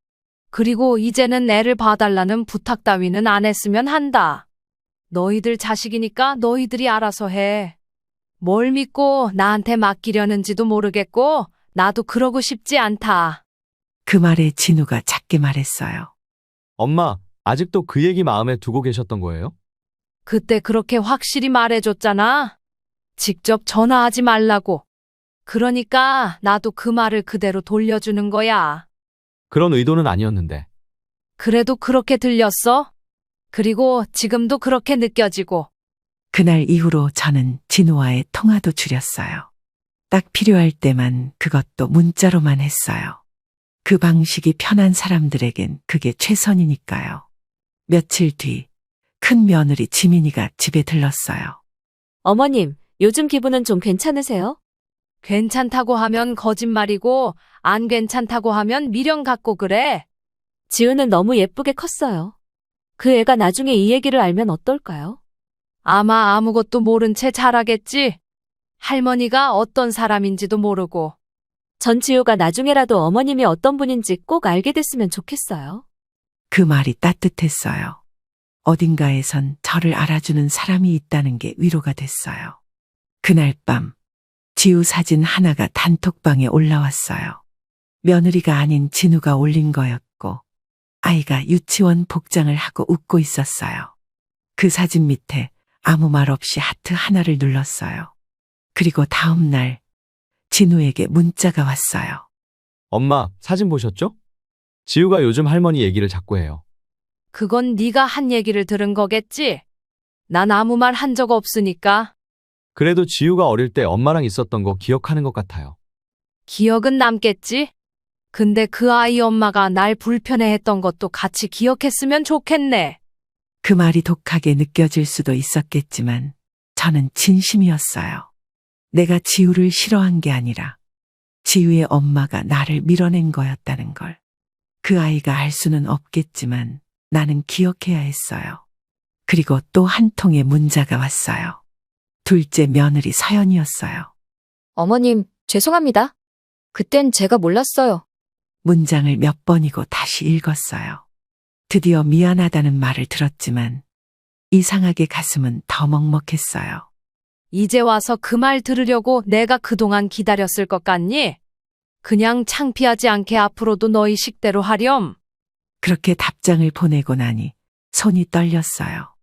그리고 이제는 애를 봐달라는 부탁 따위는 안 했으면 한다. 너희들 자식이니까 너희들이 알아서 해. 뭘 믿고 나한테 맡기려는지도 모르겠고 나도 그러고 싶지 않다. 그 말에 진우가 작게 말했어요. 엄마, 아직도 그 얘기 마음에 두고 계셨던 거예요? 그때 그렇게 확실히 말해줬잖아. 직접 전화하지 말라고. 그러니까 나도 그 말을 그대로 돌려주는 거야. 그런 의도는 아니었는데. 그래도 그렇게 들렸어? 그리고 지금도 그렇게 느껴지고. 그날 이후로 저는 진우와의 통화도 줄였어요. 딱 필요할 때만 그것도 문자로만 했어요. 그 방식이 편한 사람들에겐 그게 최선이니까요. 며칠 뒤 큰 며느리 지민이가 집에 들렀어요. 어머님, 요즘 기분은 좀 괜찮으세요? 괜찮다고 하면 거짓말이고 안 괜찮다고 하면 미련 갖고 그래. 지우는 너무 예쁘게 컸어요. 그 애가 나중에 이 얘기를 알면 어떨까요? 아마 아무것도 모른 채 자라겠지. 할머니가 어떤 사람인지도 모르고. 전 지우가 나중에라도 어머님이 어떤 분인지 꼭 알게 됐으면 좋겠어요. 그 말이 따뜻했어요. 어딘가에선 저를 알아주는 사람이 있다는 게 위로가 됐어요. 그날 밤 지우 사진 하나가 단톡방에 올라왔어요. 며느리가 아닌 진우가 올린 거였고 아이가 유치원 복장을 하고 웃고 있었어요. 그 사진 밑에 아무 말 없이 하트 하나를 눌렀어요. 그리고 다음 날 진우에게 문자가 왔어요. 엄마, 사진 보셨죠? 지우가 요즘 할머니 얘기를 자꾸 해요. 그건 네가 한 얘기를 들은 거겠지? 난 아무 말 한 적 없으니까. 그래도 지우가 어릴 때 엄마랑 있었던 거 기억하는 것 같아요. 기억은 남겠지? 근데 그 아이 엄마가 날 불편해했던 것도 같이 기억했으면 좋겠네. 그 말이 독하게 느껴질 수도 있었겠지만 저는 진심이었어요. 내가 지우를 싫어한 게 아니라 지우의 엄마가 나를 밀어낸 거였다는 걸. 그 아이가 알 수는 없겠지만 나는 기억해야 했어요. 그리고 또 한 통의 문자가 왔어요. 둘째 며느리 서연이었어요. 어머님, 죄송합니다. 그땐 제가 몰랐어요. 문장을 몇 번이고 다시 읽었어요. 드디어 미안하다는 말을 들었지만 이상하게 가슴은 더 먹먹했어요. 이제 와서 그 말 들으려고 내가 그동안 기다렸을 것 같니? 그냥 창피하지 않게 앞으로도 너희 식대로 하렴. 그렇게 답장을 보내고 나니 손이 떨렸어요.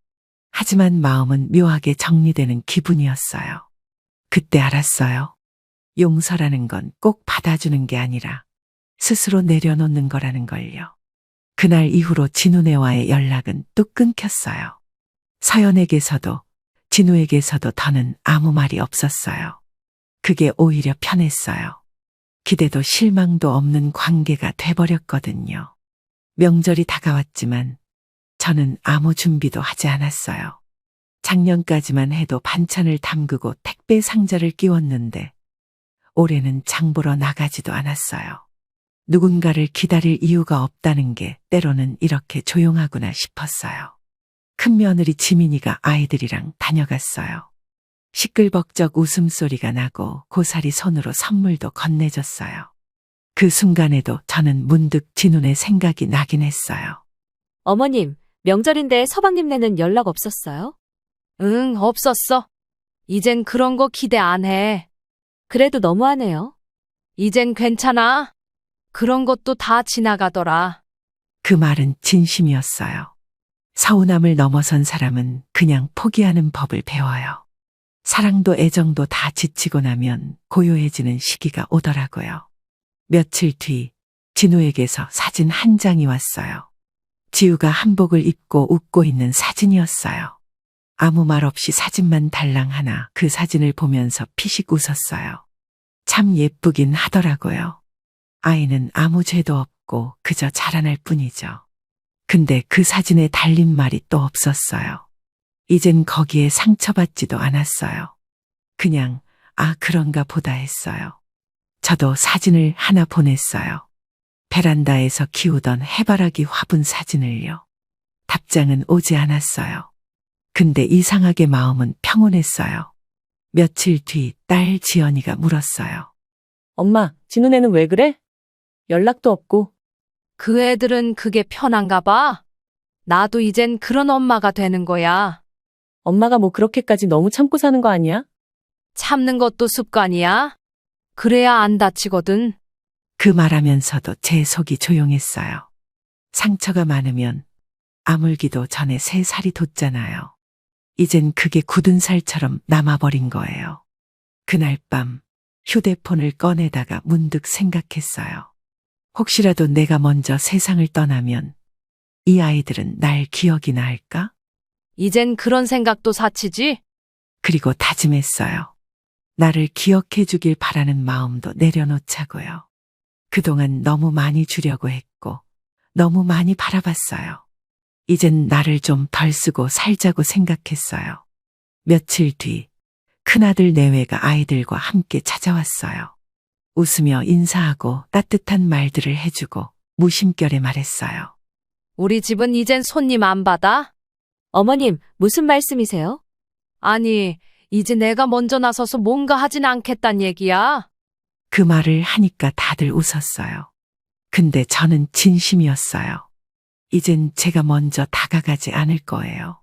하지만 마음은 묘하게 정리되는 기분이었어요. 그때 알았어요. 용서라는 건 꼭 받아주는 게 아니라 스스로 내려놓는 거라는 걸요. 그날 이후로 진우네와의 연락은 뚝 끊겼어요. 서연에게서도 진우에게서도 더는 아무 말이 없었어요. 그게 오히려 편했어요. 기대도 실망도 없는 관계가 돼버렸거든요. 명절이 다가왔지만 저는 아무 준비도 하지 않았어요. 작년까지만 해도 반찬을 담그고 택배 상자를 끼웠는데 올해는 장 보러 나가지도 않았어요. 누군가를 기다릴 이유가 없다는 게 때로는 이렇게 조용하구나 싶었어요. 큰며느리 지민이가 아이들이랑 다녀갔어요. 시끌벅적 웃음소리가 나고 고사리 손으로 선물도 건네줬어요. 그 순간에도 저는 문득 진훈의 생각이 나긴 했어요. 어머님, 명절인데 서방님네는 연락 없었어요? 응, 없었어. 이젠 그런 거 기대 안 해. 그래도 너무하네요. 이젠 괜찮아. 그런 것도 다 지나가더라. 그 말은 진심이었어요. 서운함을 넘어선 사람은 그냥 포기하는 법을 배워요. 사랑도 애정도 다 지치고 나면 고요해지는 시기가 오더라고요. 며칠 뒤 진우에게서 사진 한 장이 왔어요. 지우가 한복을 입고 웃고 있는 사진이었어요. 아무 말 없이 사진만 달랑 하나 그 사진을 보면서 피식 웃었어요. 참 예쁘긴 하더라고요. 아이는 아무 죄도 없고 그저 자라날 뿐이죠. 근데 그 사진에 달린 말이 또 없었어요. 이젠 거기에 상처받지도 않았어요. 그냥 아 그런가 보다 했어요. 저도 사진을 하나 보냈어요. 베란다에서 키우던 해바라기 화분 사진을요. 답장은 오지 않았어요. 근데 이상하게 마음은 평온했어요. 며칠 뒤 딸 지연이가 물었어요. 엄마, 진우네는 왜 그래? 연락도 없고. 그 애들은 그게 편한가 봐. 나도 이젠 그런 엄마가 되는 거야. 엄마가 뭐 그렇게까지 너무 참고 사는 거 아니야? 참는 것도 습관이야. 그래야 안 다치거든. 그 말하면서도 제 속이 조용했어요. 상처가 많으면 아물기도 전에 새 살이 돋잖아요. 이젠 그게 굳은 살처럼 남아버린 거예요. 그날 밤 휴대폰을 꺼내다가 문득 생각했어요. 혹시라도 내가 먼저 세상을 떠나면 이 아이들은 날 기억이나 할까? 이젠 그런 생각도 사치지? 그리고 다짐했어요. 나를 기억해 주길 바라는 마음도 내려놓자고요. 그동안 너무 많이 주려고 했고 너무 많이 바라봤어요. 이젠 나를 좀 덜 쓰고 살자고 생각했어요. 며칠 뒤 큰아들 내외가 아이들과 함께 찾아왔어요. 웃으며 인사하고 따뜻한 말들을 해주고 무심결에 말했어요. 우리 집은 이젠 손님 안 받아? 어머님, 무슨 말씀이세요? 아니, 이제 내가 먼저 나서서 뭔가 하진 않겠단 얘기야. 그 말을 하니까 다들 웃었어요. 근데 저는 진심이었어요. 이젠 제가 먼저 다가가지 않을 거예요.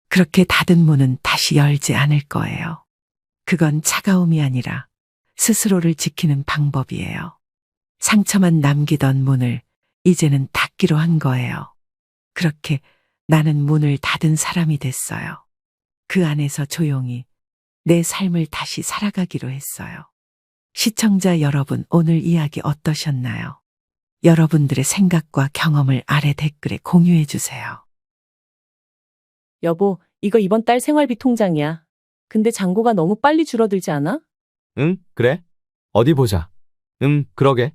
그렇게 닫은 문은 다시 열지 않을 거예요. 그건 차가움이 아니라 스스로를 지키는 방법이에요. 상처만 남기던 문을 이제는 닫기로 한 거예요. 그렇게 나는 문을 닫은 사람이 됐어요. 그 안에서 조용히 내 삶을 다시 살아가기로 했어요. 시청자 여러분, 오늘 이야기 어떠셨나요? 여러분들의 생각과 경험을 아래 댓글에 공유해 주세요. 여보, 이거 이번 달 생활비 통장이야. 근데 잔고가 너무 빨리 줄어들지 않아? 응, 그래? 어디 보자. 그러게.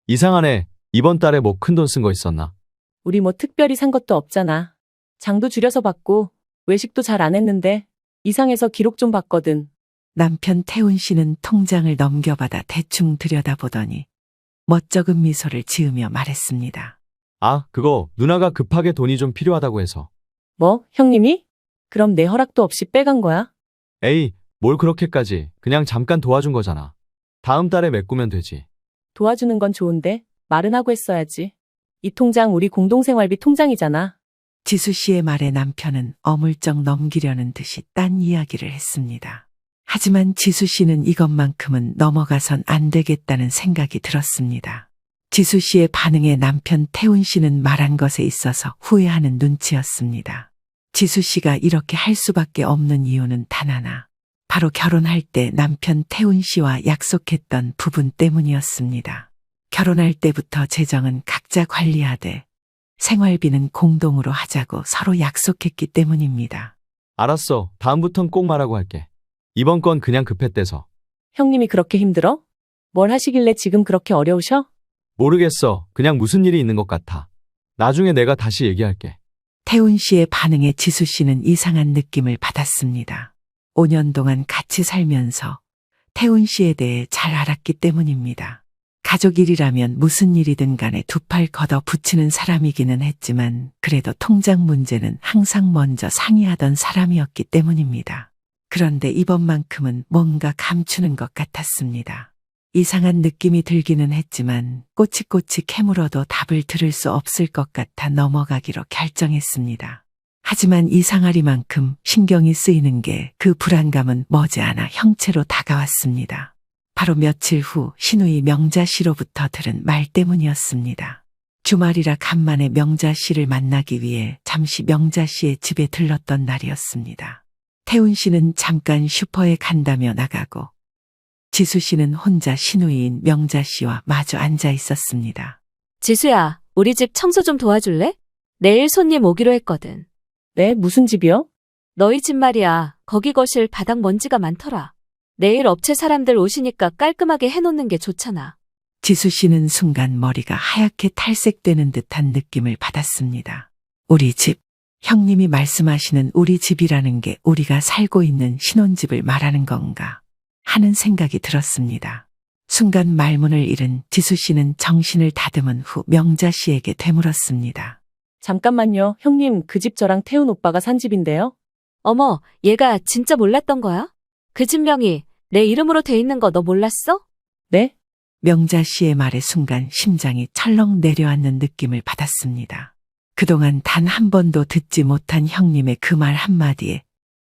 이상하네. 이번 달에 뭐 큰돈 쓴 거 있었나? 우리 뭐 특별히 산 것도 없잖아. 장도 줄여서 받고 외식도 잘 안 했는데 이상해서 기록 좀 봤거든. 남편 태훈 씨는 통장을 넘겨받아 대충 들여다보더니 멋쩍은 미소를 지으며 말했습니다. 아, 그거 누나가 급하게 돈이 좀 필요하다고 해서. 뭐, 형님이? 그럼 내 허락도 없이 빼간 거야? 에이, 뭘 그렇게까지. 그냥 잠깐 도와준 거잖아. 다음 달에 메꾸면 되지. 도와주는 건 좋은데 말은 하고 했어야지. 이 통장 우리 공동생활비 통장이잖아. 지수 씨의 말에 남편은 어물쩍 넘기려는 듯이 딴 이야기를 했습니다. 하지만 지수 씨는 이것만큼은 넘어가선 안 되겠다는 생각이 들었습니다. 지수 씨의 반응에 남편 태훈 씨는 말한 것에 있어서 후회하는 눈치였습니다. 지수 씨가 이렇게 할 수밖에 없는 이유는 단 하나. 바로 결혼할 때 남편 태훈 씨와 약속했던 부분 때문이었습니다. 결혼할 때부터 재정은 각자 관리하되 생활비는 공동으로 하자고 서로 약속했기 때문입니다. 알았어. 다음부턴 꼭 말하고 할게. 이번 건 그냥 급했대서. 형님이 그렇게 힘들어? 뭘 하시길래 지금 그렇게 어려우셔? 모르겠어. 그냥 무슨 일이 있는 것 같아. 나중에 내가 다시 얘기할게. 태훈 씨의 반응에 지수 씨는 이상한 느낌을 받았습니다. 5년 동안 같이 살면서 태훈 씨에 대해 잘 알았기 때문입니다. 가족 일이라면 무슨 일이든 간에 두 팔 걷어 붙이는 사람이기는 했지만 그래도 통장 문제는 항상 먼저 상의하던 사람이었기 때문입니다. 그런데 이번만큼은 뭔가 감추는 것 같았습니다. 이상한 느낌이 들기는 했지만 꼬치꼬치 캐물어도 답을 들을 수 없을 것 같아 넘어가기로 결정했습니다. 하지만 이 상아리만큼 신경이 쓰이는 게 그 불안감은 머지않아 형체로 다가왔습니다. 바로 며칠 후 신우이 명자 씨로부터 들은 말 때문이었습니다. 주말이라 간만에 명자 씨를 만나기 위해 잠시 명자 씨의 집에 들렀던 날이었습니다. 태훈 씨는 잠깐 슈퍼에 간다며 나가고 지수 씨는 혼자 신우이인 명자 씨와 마주 앉아 있었습니다. 지수야, 우리 집 청소 좀 도와줄래? 내일 손님 오기로 했거든. 네, 무슨 집이요? 너희 집 말이야. 거기 거실 바닥 먼지가 많더라. 내일 업체 사람들 오시니까 깔끔하게 해놓는 게 좋잖아. 지수 씨는 순간 머리가 하얗게 탈색되는 듯한 느낌을 받았습니다. 우리 집, 형님이 말씀하시는 우리 집이라는 게 우리가 살고 있는 신혼집을 말하는 건가 하는 생각이 들었습니다. 순간 말문을 잃은 지수 씨는 정신을 다듬은 후 명자 씨에게 되물었습니다. 잠깐만요. 형님, 그 집 저랑 태훈 오빠가 산 집인데요. 어머, 얘가 진짜 몰랐던 거야? 그 집 명이 내 이름으로 돼 있는 거 너 몰랐어? 네? 명자 씨의 말에 순간 심장이 철렁 내려앉는 느낌을 받았습니다. 그동안 단 한 번도 듣지 못한 형님의 그 말 한마디에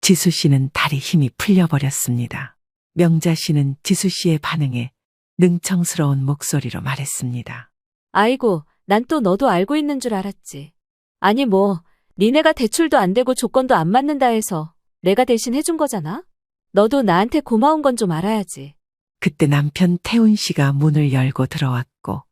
지수 씨는 다리 힘이 풀려버렸습니다. 명자 씨는 지수 씨의 반응에 능청스러운 목소리로 말했습니다. 아이고, 난 또 너도 알고 있는 줄 알았지. 아니 뭐, 니네가 대출도 안 되고 조건도 안 맞는다 해서 내가 대신 해준 거잖아? 너도 나한테 고마운 건 좀 알아야지. 그때 남편 태훈 씨가 문을 열고 들어왔고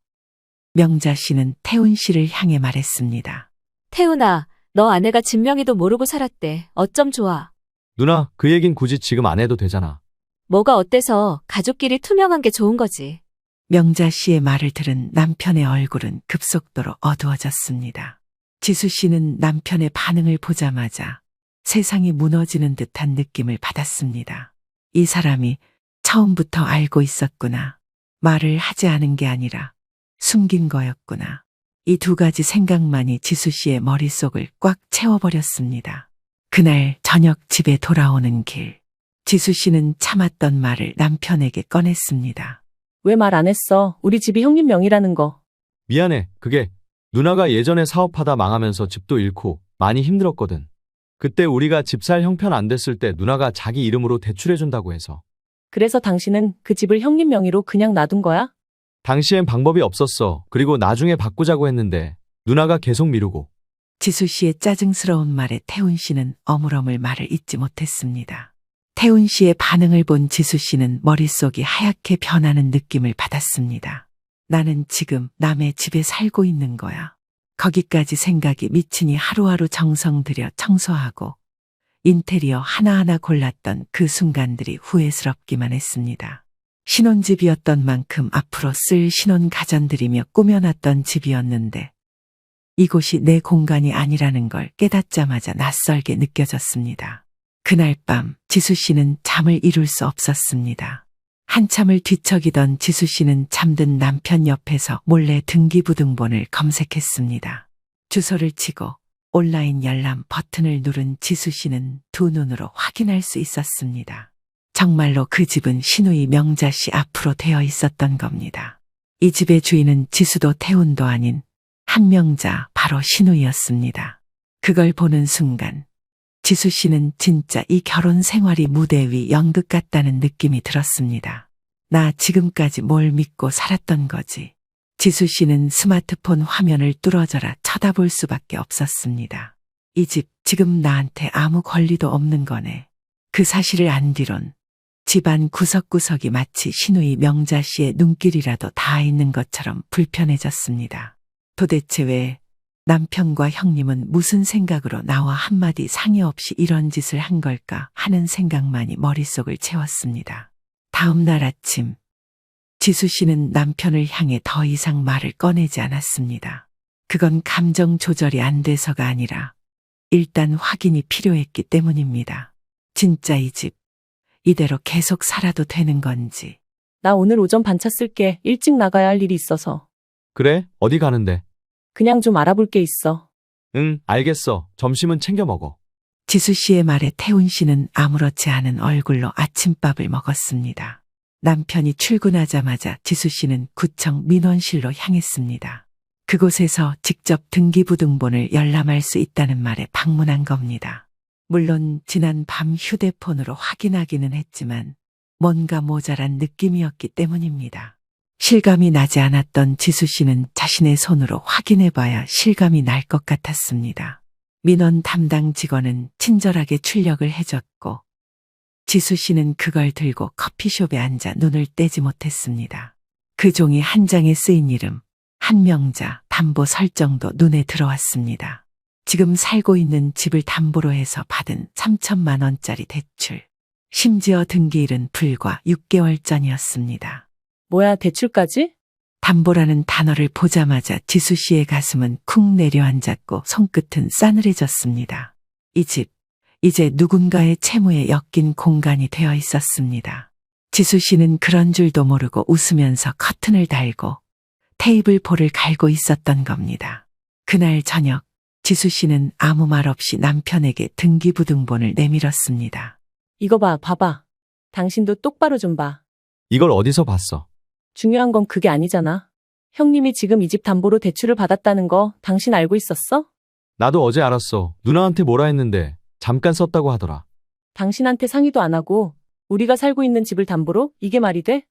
명자 씨는 태훈 씨를 향해 말했습니다. 태훈아, 너 아내가 진명이도 모르고 살았대. 어쩜 좋아. 누나, 그 얘긴 굳이 지금 안 해도 되잖아. 뭐가 어때서 가족끼리 투명한 게 좋은 거지. 명자 씨의 말을 들은 남편의 얼굴은 급속도로 어두워졌습니다. 지수 씨는 남편의 반응을 보자마자 세상이 무너지는 듯한 느낌을 받았습니다. 이 사람이 처음부터 알고 있었구나. 말을 하지 않은 게 아니라 숨긴 거였구나. 이 두 가지 생각만이 지수 씨의 머릿속을 꽉 채워버렸습니다. 그날 저녁 집에 돌아오는 길, 지수 씨는 참았던 말을 남편에게 꺼냈습니다. 왜 말 안 했어? 우리 집이 형님 명이라는 거. 미안해. 그게 누나가 예전에 사업하다 망하면서 집도 잃고 많이 힘들었거든. 그때 우리가 집 살 형편 안 됐을 때 누나가 자기 이름으로 대출해준다고 해서. 그래서 당신은 그 집을 형님 명의로 그냥 놔둔 거야? 당시엔 방법이 없었어. 그리고 나중에 바꾸자고 했는데 누나가 계속 미루고. 지수 씨의 짜증스러운 말에 태훈 씨는 어물어물 말을 잇지 못했습니다. 태훈 씨의 반응을 본 지수 씨는 머릿속이 하얗게 변하는 느낌을 받았습니다. 나는 지금 남의 집에 살고 있는 거야. 거기까지 생각이 미치니 하루하루 정성 들여 청소하고 인테리어 하나하나 골랐던 그 순간들이 후회스럽기만 했습니다. 신혼집이었던 만큼 앞으로 쓸 신혼 가전들이며 꾸며놨던 집이었는데 이곳이 내 공간이 아니라는 걸 깨닫자마자 낯설게 느껴졌습니다. 그날 밤 지수 씨는 잠을 이룰 수 없었습니다. 한참을 뒤척이던 지수 씨는 잠든 남편 옆에서 몰래 등기부등본을 검색했습니다. 주소를 치고 온라인 열람 버튼을 누른 지수 씨는 두 눈으로 확인할 수 있었습니다. 정말로 그 집은 신우이 명자 씨 앞으로 되어 있었던 겁니다. 이 집의 주인은 지수도 태운도 아닌 한명자 바로 신우이였습니다. 그걸 보는 순간 지수 씨는 진짜 이 결혼 생활이 무대 위 연극 같다는 느낌이 들었습니다. 나 지금까지 뭘 믿고 살았던 거지. 지수 씨는 스마트폰 화면을 뚫어져라 쳐다볼 수밖에 없었습니다. 이 집 지금 나한테 아무 권리도 없는 거네. 그 사실을 안 뒤론 집안 구석구석이 마치 신우이 명자 씨의 눈길이라도 닿아 있는 것처럼 불편해졌습니다. 도대체 왜 남편과 형님은 무슨 생각으로 나와 한마디 상의 없이 이런 짓을 한 걸까 하는 생각만이 머릿속을 채웠습니다. 다음 날 아침, 지수 씨는 남편을 향해 더 이상 말을 꺼내지 않았습니다. 그건 감정 조절이 안 돼서가 아니라 일단 확인이 필요했기 때문입니다. 진짜 이 집, 이대로 계속 살아도 되는 건지. 나 오늘 오전 반차 쓸게. 일찍 나가야 할 일이 있어서. 그래? 어디 가는데? 그냥 좀 알아볼 게 있어. 응, 알겠어. 점심은 챙겨 먹어. 지수 씨의 말에 태훈 씨는 아무렇지 않은 얼굴로 아침밥을 먹었습니다. 남편이 출근하자마자 지수 씨는 구청 민원실로 향했습니다. 그곳에서 직접 등기부등본을 열람할 수 있다는 말에 방문한 겁니다. 물론 지난 밤 휴대폰으로 확인하기는 했지만 뭔가 모자란 느낌이었기 때문입니다. 실감이 나지 않았던 지수 씨는 자신의 손으로 확인해봐야 실감이 날 것 같았습니다. 민원 담당 직원은 친절하게 출력을 해줬고 지수 씨는 그걸 들고 커피숍에 앉아 눈을 떼지 못했습니다. 그 종이 한 장에 쓰인 이름, 한명자, 담보 설정도 눈에 들어왔습니다. 지금 살고 있는 집을 담보로 해서 받은 3천만 원짜리 대출. 심지어 등기일은 불과 6개월 전이었습니다. 뭐야, 대출까지? 담보라는 단어를 보자마자 지수 씨의 가슴은 쿵 내려앉았고 손끝은 싸늘해졌습니다. 이 집, 이제 누군가의 채무에 엮인 공간이 되어 있었습니다. 지수 씨는 그런 줄도 모르고 웃으면서 커튼을 달고 테이블 볼을 갈고 있었던 겁니다. 그날 저녁, 지수 씨는 아무 말 없이 남편에게 등기부등본을 내밀었습니다. 이거 봐봐. 당신도 똑바로 좀 봐. 이걸 어디서 봤어? 중요한 건 그게 아니잖아. 형님이 지금 이 집 담보로 대출을 받았다는 거 당신 알고 있었어? 나도 어제 알았어. 누나한테 뭐라 했는데 잠깐 썼다고 하더라. 당신한테 상의도 안 하고 우리가 살고 있는 집을 담보로? 이게 말이 돼?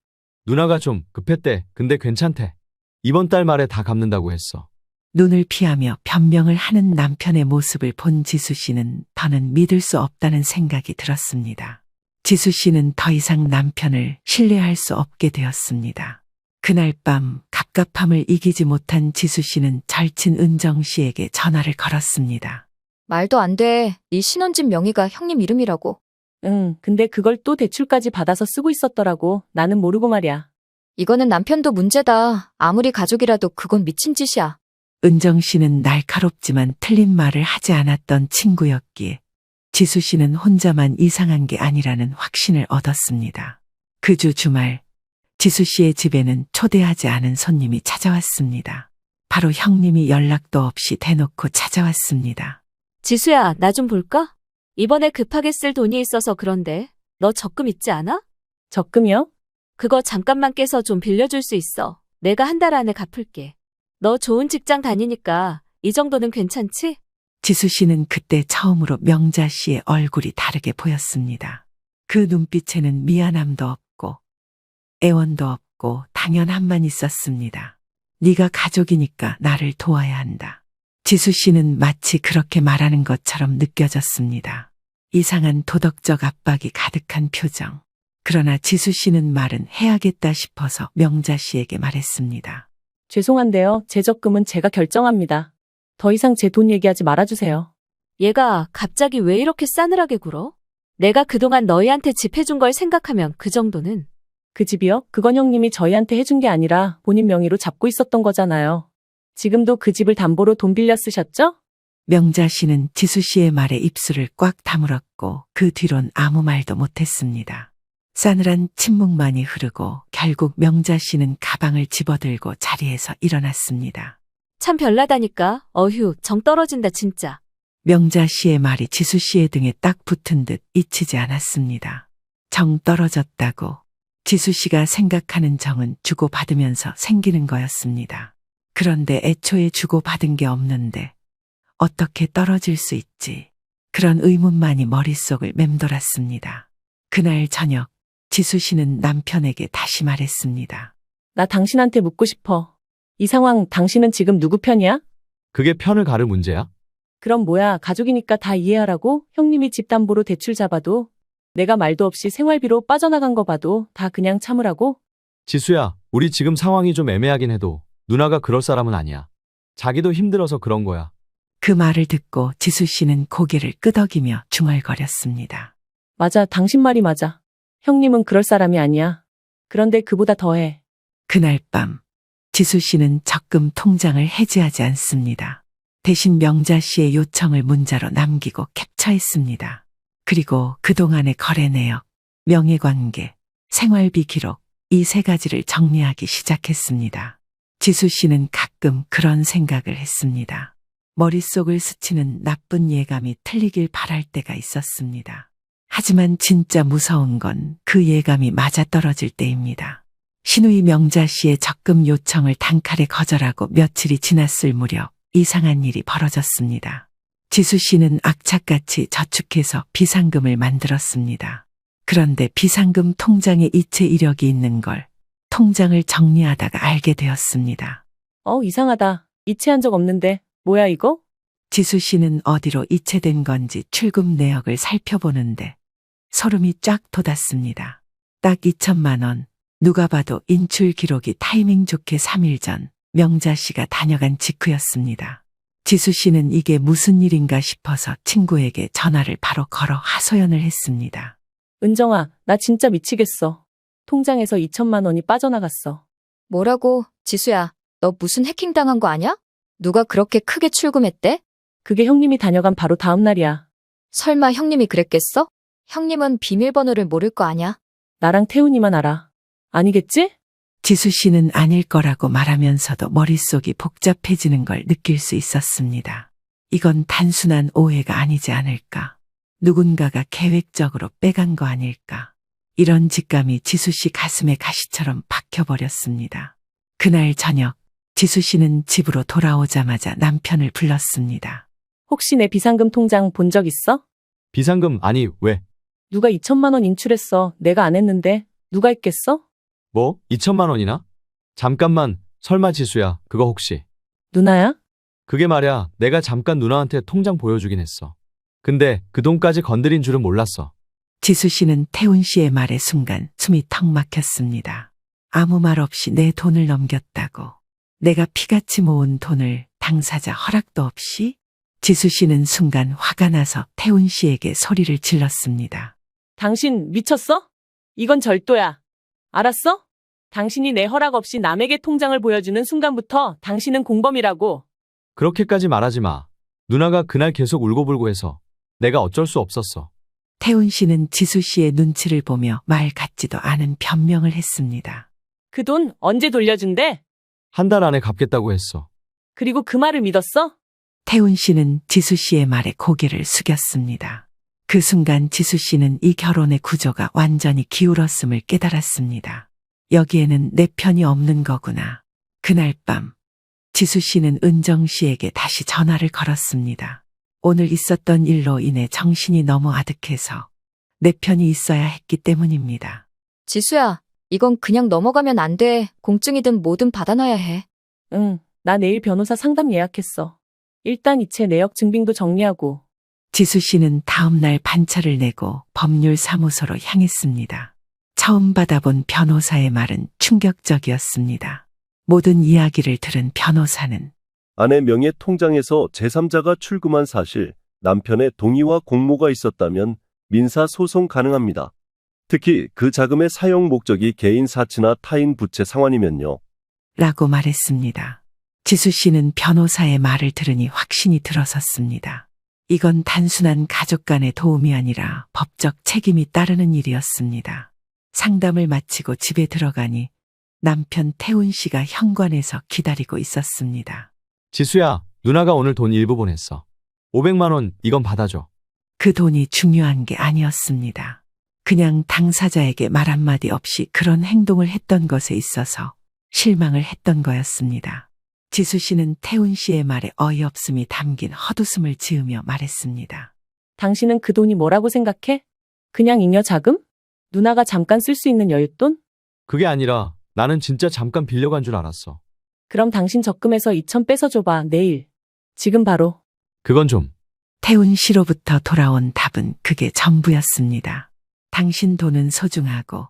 누나가 좀 급했대. 근데 괜찮대. 이번 달 말에 다 갚는다고 했어. 눈을 피하며 변명을 하는 남편의 모습을 본 지수 씨는 더는 믿을 수 없다는 생각이 들었습니다. 지수 씨는 더 이상 남편을 신뢰할 수 없게 되었습니다. 그날 밤 갑갑함을 이기지 못한 지수 씨는 절친 은정 씨에게 전화를 걸었습니다. 말도 안 돼. 네 신혼집 명의가 형님 이름이라고. 응, 근데 그걸 또 대출까지 받아서 쓰고 있었더라고. 나는 모르고 말이야. 이거는 남편도 문제다. 아무리 가족이라도 그건 미친 짓이야. 은정 씨는 날카롭지만 틀린 말을 하지 않았던 친구였기에 지수 씨는 혼자만 이상한 게 아니라는 확신을 얻었습니다. 그 주 주말, 지수 씨의 집에는 초대하지 않은 손님이 찾아왔습니다. 바로 형님이 연락도 없이 대놓고 찾아왔습니다. 지수야, 나 좀 볼까? 이번에 급하게 쓸 돈이 있어서 그런데 너 적금 있지 않아? 적금이요? 그거 잠깐만 깨서 좀 빌려줄 수 있어. 내가 한 달 안에 갚을게. 너 좋은 직장 다니니까 이 정도는 괜찮지? 지수 씨는 그때 처음으로 명자 씨의 얼굴이 다르게 보였습니다. 그 눈빛에는 미안함도 없고 애원도 없고 당연함만 있었습니다. 네가 가족이니까 나를 도와야 한다. 지수 씨는 마치 그렇게 말하는 것처럼 느껴졌습니다. 이상한 도덕적 압박이 가득한 표정. 그러나 지수 씨는 말은 해야겠다 싶어서 명자 씨에게 말했습니다. 죄송한데요. 제 적금은 제가 결정합니다. 더 이상 제 돈 얘기하지 말아주세요. 얘가 갑자기 왜 이렇게 싸늘하게 굴어? 내가 그동안 너희한테 집 해준 걸 생각하면 그 정도는. 그 집이요? 그건 형님이 저희한테 해준 게 아니라 본인 명의로 잡고 있었던 거잖아요. 지금도 그 집을 담보로 돈 빌려 쓰셨죠? 명자 씨는 지수 씨의 말에 입술을 꽉 다물었고 그 뒤론 아무 말도 못했습니다. 싸늘한 침묵만이 흐르고 결국 명자 씨는 가방을 집어들고 자리에서 일어났습니다. 참 별나다니까. 어휴, 정 떨어진다 진짜. 명자 씨의 말이 지수 씨의 등에 딱 붙은 듯 잊히지 않았습니다. 정 떨어졌다고. 지수 씨가 생각하는 정은 주고받으면서 생기는 거였습니다. 그런데 애초에 주고받은 게 없는데 어떻게 떨어질 수 있지? 그런 의문만이 머릿속을 맴돌았습니다. 그날 저녁 지수 씨는 남편에게 다시 말했습니다. 나 당신한테 묻고 싶어. 이 상황 당신은 지금 누구 편이야? 그게 편을 가를 문제야? 그럼 뭐야, 가족이니까 다 이해하라고? 형님이 집 담보로 대출 잡아도, 내가 말도 없이 생활비로 빠져나간 거 봐도 다 그냥 참으라고? 지수야, 우리 지금 상황이 좀 애매하긴 해도 누나가 그럴 사람은 아니야. 자기도 힘들어서 그런 거야. 그 말을 듣고 지수 씨는 고개를 끄덕이며 중얼거렸습니다. 맞아, 당신 말이 맞아. 형님은 그럴 사람이 아니야. 그런데 그보다 더해. 그날 밤 지수 씨는 적금 통장을 해지하지 않습니다. 대신 명자 씨의 요청을 문자로 남기고 캡처했습니다. 그리고 그동안의 거래 내역, 명예관계, 생활비 기록 이 세 가지를 정리하기 시작했습니다. 지수 씨는 가끔 그런 생각을 했습니다. 머릿속을 스치는 나쁜 예감이 틀리길 바랄 때가 있었습니다. 하지만 진짜 무서운 건 그 예감이 맞아떨어질 때입니다. 신우이 명자 씨의 적금 요청을 단칼에 거절하고 며칠이 지났을 무렵 이상한 일이 벌어졌습니다. 지수 씨는 악착같이 저축해서 비상금을 만들었습니다. 그런데 비상금 통장에 이체 이력이 있는 걸 통장을 정리하다가 알게 되었습니다. 이상하다. 이체한 적 없는데. 뭐야 이거? 지수 씨는 어디로 이체된 건지 출금 내역을 살펴보는데 소름이 쫙 돋았습니다. 딱 2천만 원. 누가 봐도 인출 기록이 타이밍 좋게 3일 전 명자 씨가 다녀간 직후였습니다. 지수 씨는 이게 무슨 일인가 싶어서 친구에게 전화를 바로 걸어 하소연을 했습니다. 은정아, 나 진짜 미치겠어. 통장에서 2천만 원이 빠져나갔어. 뭐라고? 지수야, 너 무슨 해킹 당한 거 아냐? 누가 그렇게 크게 출금했대? 그게 형님이 다녀간 바로 다음 날이야. 설마 형님이 그랬겠어? 형님은 비밀번호를 모를 거 아냐? 나랑 태훈이만 알아. 아니겠지? 지수 씨는 아닐 거라고 말하면서도 머릿속이 복잡해지는 걸 느낄 수 있었습니다. 이건 단순한 오해가 아니지 않을까? 누군가가 계획적으로 빼간 거 아닐까? 이런 직감이 지수 씨 가슴에 가시처럼 박혀버렸습니다. 그날 저녁 지수 씨는 집으로 돌아오자마자 남편을 불렀습니다. 혹시 내 비상금 통장 본 적 있어? 비상금 아니 왜? 누가 2천만 원 인출했어. 내가 안 했는데. 누가 했겠어? 뭐? 2천만 원이나? 잠깐만, 설마 지수야, 그거 혹시? 누나야? 그게 말야, 내가 잠깐 누나한테 통장 보여주긴 했어. 근데 그 돈까지 건드린 줄은 몰랐어. 지수 씨는 태훈 씨의 말에 순간 숨이 턱 막혔습니다. 아무 말 없이 내 돈을 넘겼다고. 내가 피같이 모은 돈을 당사자 허락도 없이? 지수 씨는 순간 화가 나서 태훈 씨에게 소리를 질렀습니다. 당신 미쳤어? 이건 절도야. 알았어? 당신이 내 허락 없이 남에게 통장을 보여주는 순간부터 당신은 공범이라고. 그렇게까지 말하지 마. 누나가 그날 계속 울고불고 해서 내가 어쩔 수 없었어. 태훈 씨는 지수 씨의 눈치를 보며 말 같지도 않은 변명을 했습니다. 그 돈 언제 돌려준대? 한 달 안에 갚겠다고 했어. 그리고 그 말을 믿었어? 태훈 씨는 지수 씨의 말에 고개를 숙였습니다. 그 순간 지수 씨는 이 결혼의 구조가 완전히 기울었음을 깨달았습니다. 여기에는 내 편이 없는 거구나. 그날 밤 지수 씨는 은정 씨에게 다시 전화를 걸었습니다. 오늘 있었던 일로 인해 정신이 너무 아득해서 내 편이 있어야 했기 때문입니다. 지수야, 이건 그냥 넘어가면 안 돼. 공증이든 뭐든 받아놔야 해. 응, 나 내일 변호사 상담 예약했어. 일단 이체 내역 증빙도 정리하고. 지수 씨는 다음 날 반차를 내고 법률사무소로 향했습니다. 처음 받아본 변호사의 말은 충격적이었습니다. 모든 이야기를 들은 변호사는 아내 명의 통장에서 제3자가 출금한 사실, 남편의 동의와 공모가 있었다면 민사 소송 가능합니다. 특히 그 자금의 사용 목적이 개인 사치나 타인 부채 상환이면요. 라고 말했습니다. 지수 씨는 변호사의 말을 들으니 확신이 들어섰습니다. 이건 단순한 가족 간의 도움이 아니라 법적 책임이 따르는 일이었습니다. 상담을 마치고 집에 들어가니 남편 태훈 씨가 현관에서 기다리고 있었습니다. 지수야, 누나가 오늘 돈 일부 보냈어. 500만 원 이건 받아줘. 그 돈이 중요한 게 아니었습니다. 그냥 당사자에게 말 한마디 없이 그런 행동을 했던 것에 있어서 실망을 했던 거였습니다. 지수 씨는 태훈 씨의 말에 어이없음이 담긴 헛웃음을 지으며 말했습니다. 당신은 그 돈이 뭐라고 생각해? 그냥 잉여 자금? 누나가 잠깐 쓸 수 있는 여윳돈? 그게 아니라 나는 진짜 잠깐 빌려간 줄 알았어. 그럼 당신 적금에서 2천 뺏어줘봐, 내일. 지금 바로. 그건 좀. 태훈 씨로부터 돌아온 답은 그게 전부였습니다. 당신 돈은 소중하고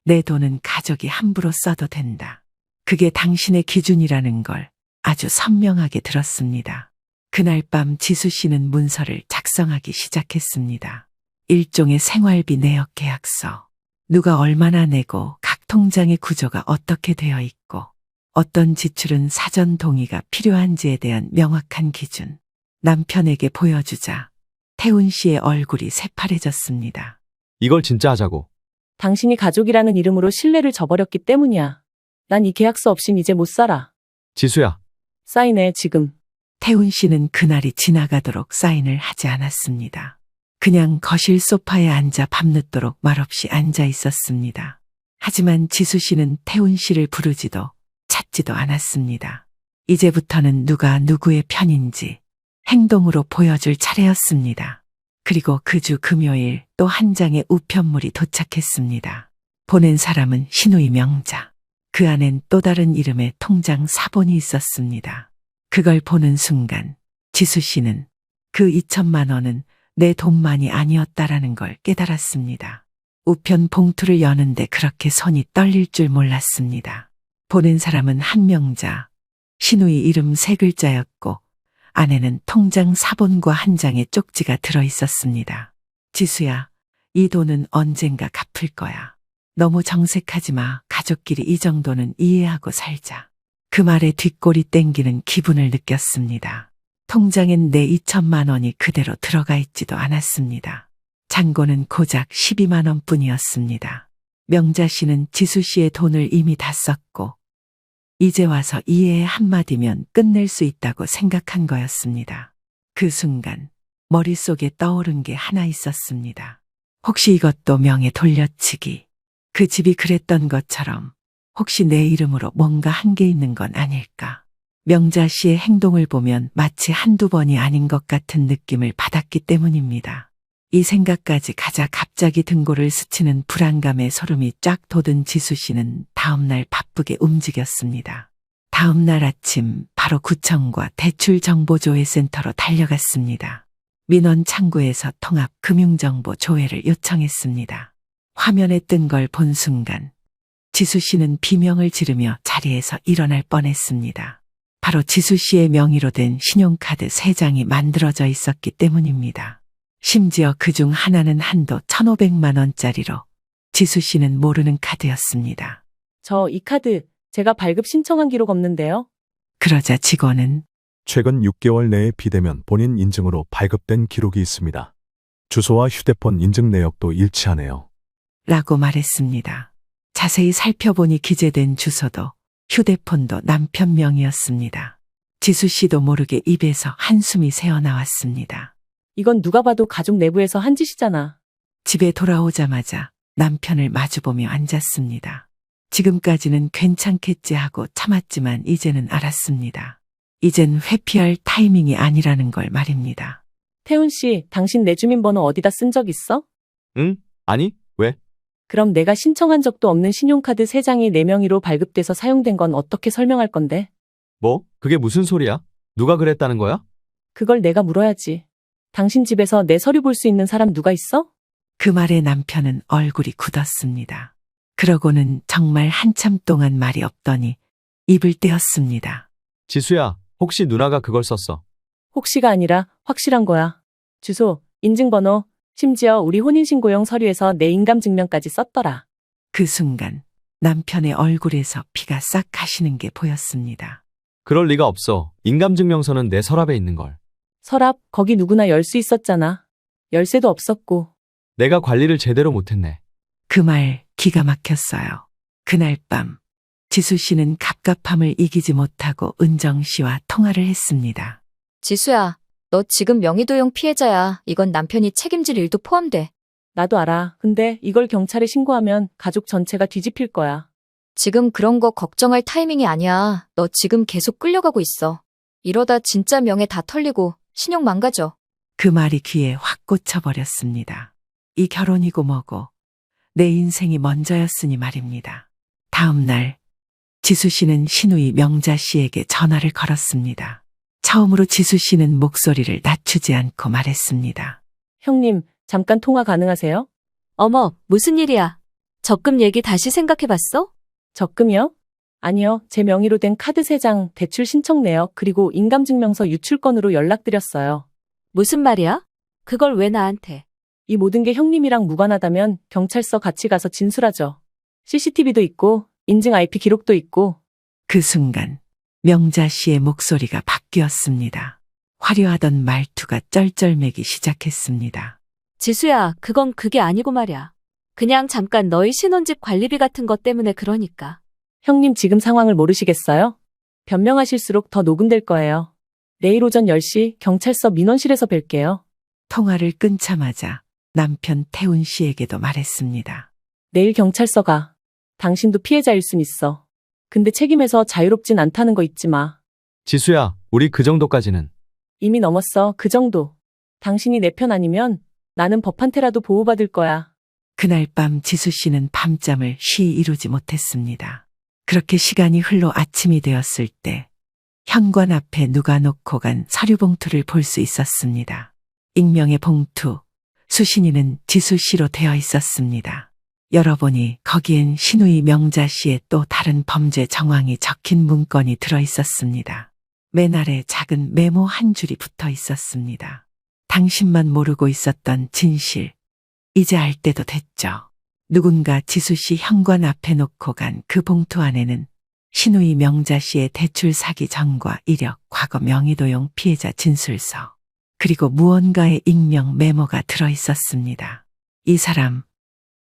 내 돈은 가족이 함부로 써도 된다. 그게 당신의 기준이라는 걸 아주 선명하게 들었습니다. 그날 밤 지수 씨는 문서를 작성하기 시작했습니다. 일종의 생활비 내역 계약서. 누가 얼마나 내고 각 통장의 구조가 어떻게 되어 있고 어떤 지출은 사전 동의가 필요한지에 대한 명확한 기준. 남편에게 보여주자 태훈 씨의 얼굴이 새파래졌습니다. 이걸 진짜 하자고. 당신이 가족이라는 이름으로 신뢰를 저버렸기 때문이야. 난 이 계약서 없인 이제 못 살아. 지수야, 사인해, 지금. 태훈 씨는 그날이 지나가도록 사인을 하지 않았습니다. 그냥 거실 소파에 앉아 밤늦도록 말없이 앉아 있었습니다. 하지만 지수 씨는 태훈 씨를 부르지도 찾지도 않았습니다. 이제부터는 누가 누구의 편인지 행동으로 보여줄 차례였습니다. 그리고 그 주 금요일 또 한 장의 우편물이 도착했습니다. 보낸 사람은 신우이 명자. 그 안엔 또 다른 이름의 통장 사본이 있었습니다. 그걸 보는 순간 지수 씨는 그 2천만 원은 내 돈만이 아니었다라는 걸 깨달았습니다. 우편 봉투를 여는데 그렇게 손이 떨릴 줄 몰랐습니다. 보낸 사람은 한명자, 신우이 이름 3글자였고 안에는 통장 사본과 한 장의 쪽지가 들어 있었습니다. 지수야, 이 돈은 언젠가 갚을 거야. 너무 정색하지 마. 가족끼리 이 정도는 이해하고 살자. 그 말에 뒷골이 땡기는 기분을 느꼈습니다. 통장엔 내 2천만 원이 그대로 들어가 있지도 않았습니다. 잔고는 고작 12만 원뿐이었습니다. 명자 씨는 지수 씨의 돈을 이미 다 썼고 이제 와서 이해의 한마디면 끝낼 수 있다고 생각한 거였습니다. 그 순간 머릿속에 떠오른 게 하나 있었습니다. 혹시 이것도 명예 돌려치기. 그 집이 그랬던 것처럼 혹시 내 이름으로 뭔가 한 게 있는 건 아닐까. 명자 씨의 행동을 보면 마치 한두 번이 아닌 것 같은 느낌을 받았기 때문입니다. 이 생각까지 가자 갑자기 등골을 스치는 불안감에 소름이 쫙 돋은 지수 씨는 다음날 바쁘게 움직였습니다. 다음날 아침 바로 구청과 대출정보조회센터로 달려갔습니다. 민원 창구에서 통합 금융정보 조회를 요청했습니다. 화면에 뜬 걸 본 순간 지수 씨는 비명을 지르며 자리에서 일어날 뻔했습니다. 바로 지수 씨의 명의로 된 신용카드 3장이 만들어져 있었기 때문입니다. 심지어 그중 하나는 한도 1,500만 원짜리로 지수 씨는 모르는 카드였습니다. 저 이 카드 제가 발급 신청한 기록 없는데요. 그러자 직원은 최근 6개월 내에 비대면 본인 인증으로 발급된 기록이 있습니다. 주소와 휴대폰 인증 내역도 일치하네요. 라고 말했습니다. 자세히 살펴보니 기재된 주소도 휴대폰도 남편 명이었습니다. 지수 씨도 모르게 입에서 한숨이 새어나왔습니다. 이건 누가 봐도 가족 내부에서 한 짓이잖아. 집에 돌아오자마자 남편을 마주보며 앉았습니다. 지금까지는 괜찮겠지 하고 참았지만 이제는 알았습니다. 이젠 회피할 타이밍이 아니라는 걸 말입니다. 태훈 씨, 당신 내 주민번호 어디다 쓴 적 있어? 응? 아니, 왜? 그럼 내가 신청한 적도 없는 신용카드 3장이 내 명의로 발급돼서 사용된 건 어떻게 설명할 건데? 뭐? 그게 무슨 소리야? 누가 그랬다는 거야? 그걸 내가 물어야지. 당신 집에서 내 서류 볼 수 있는 사람 누가 있어? 그 말에 남편은 얼굴이 굳었습니다. 그러고는 정말 한참 동안 말이 없더니 입을 떼었습니다. 지수야, 혹시 누나가 그걸 썼어? 혹시가 아니라 확실한 거야. 주소, 인증번호, 심지어 우리 혼인신고용 서류에서 내 인감증명까지 썼더라. 그 순간 남편의 얼굴에서 피가 싹 가시는 게 보였습니다. 그럴 리가 없어. 인감증명서는 내 서랍에 있는 걸. 서랍, 거기 누구나 열 수 있었잖아. 열쇠도 없었고. 내가 관리를 제대로 못했네. 그 말 기가 막혔어요. 그날 밤 지수 씨는 갑갑함을 이기지 못하고 은정 씨와 통화를 했습니다. 지수야, 너 지금 명의도용 피해자야. 이건 남편이 책임질 일도 포함돼. 나도 알아. 근데 이걸 경찰에 신고하면 가족 전체가 뒤집힐 거야. 지금 그런 거 걱정할 타이밍이 아니야. 너 지금 계속 끌려가고 있어. 이러다 진짜 명예 다 털리고 신용 망가져. 그 말이 귀에 확 꽂혀버렸습니다. 이 결혼이고 뭐고 내 인생이 먼저였으니 말입니다. 다음 날 지수 씨는 신우이 명자 씨에게 전화를 걸었습니다. 처음으로 지수 씨는 목소리를 낮추지 않고 말했습니다. 형님, 잠깐 통화 가능하세요? 어머, 무슨 일이야? 적금 얘기 다시 생각해봤어? 적금이요? 아니요. 제 명의로 된 카드 3장, 대출 신청 내역, 그리고 인감증명서 유출건으로 연락드렸어요. 무슨 말이야? 그걸 왜 나한테? 이 모든 게 형님이랑 무관하다면 경찰서 같이 가서 진술하죠. CCTV도 있고 인증 IP 기록도 있고. 그 순간 명자 씨의 목소리가 바뀌었습니다. 화려하던 말투가 쩔쩔매기 시작했습니다. 지수야, 그건 그게 아니고 말이야. 그냥 잠깐 너희 신혼집 관리비 같은 것 때문에 그러니까. 형님 지금 상황을 모르시겠어요? 변명하실수록 더 녹음될 거예요. 내일 오전 10시 경찰서 민원실에서 뵐게요. 통화를 끊자마자 남편 태훈 씨에게도 말했습니다. 내일 경찰서 가. 당신도 피해자일 순 있어. 근데 책임에서 자유롭진 않다는 거 잊지 마. 지수야, 우리 그 정도까지는. 이미 넘었어. 그 정도. 당신이 내 편 아니면 나는 법한테라도 보호받을 거야. 그날 밤 지수 씨는 밤잠을 쉬 이루지 못했습니다. 그렇게 시간이 흘러 아침이 되었을 때 현관 앞에 누가 놓고 간 서류 봉투를 볼 수 있었습니다. 익명의 봉투, 수신인은 지수 씨로 되어 있었습니다. 열어보니 거기엔 신우이 명자 씨의 또 다른 범죄 정황이 적힌 문건이 들어 있었습니다. 맨 아래 작은 메모 한 줄이 붙어 있었습니다. 당신만 모르고 있었던 진실. 이제 알 때도 됐죠. 누군가 지수 씨 현관 앞에 놓고 간 그 봉투 안에는 신우이 명자 씨의 대출 사기 전과 이력, 과거 명의도용 피해자 진술서, 그리고 무언가의 익명 메모가 들어 있었습니다. 이 사람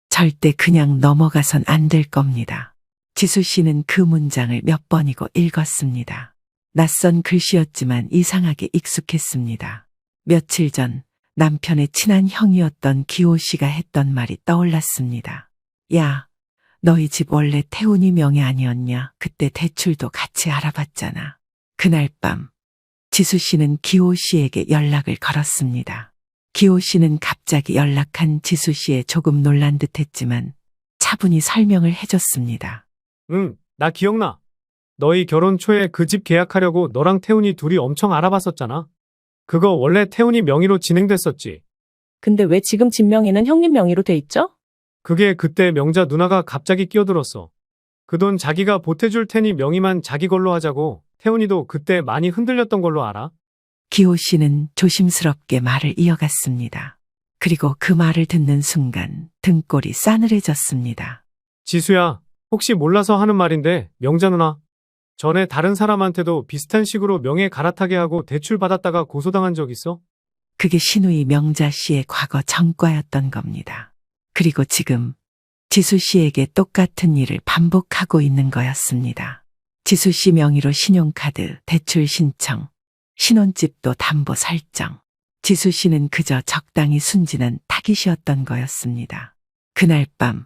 절대 그냥 넘어가선 안 될 겁니다. 지수 씨는 그 문장을 몇 번이고 읽었습니다. 낯선 글씨였지만 이상하게 익숙했습니다. 며칠 전 남편의 친한 형이었던 기호 씨가 했던 말이 떠올랐습니다. 야, 너희 집 원래 태훈이 명예 아니었냐? 그때 대출도 같이 알아봤잖아. 그날 밤 지수 씨는 기호 씨에게 연락을 걸었습니다. 기호 씨는 갑자기 연락한 지수 씨에 조금 놀란 듯했지만 차분히 설명을 해줬습니다. 응, 나 기억나. 너희 결혼 초에 그 집 계약하려고 너랑 태훈이 둘이 엄청 알아봤었잖아. 그거 원래 태훈이 명의로 진행됐었지. 근데 왜 지금 집 명의는 형님 명의로 돼 있죠? 그게 그때 명자 누나가 갑자기 끼어들었어. 그 돈 자기가 보태줄 테니 명의만 자기 걸로 하자고. 태훈이도 그때 많이 흔들렸던 걸로 알아. 기호 씨는 조심스럽게 말을 이어갔습니다. 그리고 그 말을 듣는 순간 등골이 싸늘해졌습니다. 지수야, 혹시 몰라서 하는 말인데 명자 누나. 전에 다른 사람한테도 비슷한 식으로 명예 갈아타게 하고 대출 받았다가 고소당한 적 있어? 그게 신우이 명자 씨의 과거 전과였던 겁니다. 그리고 지금 지수 씨에게 똑같은 일을 반복하고 있는 거였습니다. 지수 씨 명의로 신용카드, 대출 신청, 신혼집도 담보 설정. 지수 씨는 그저 적당히 순진한 타깃이었던 거였습니다. 그날 밤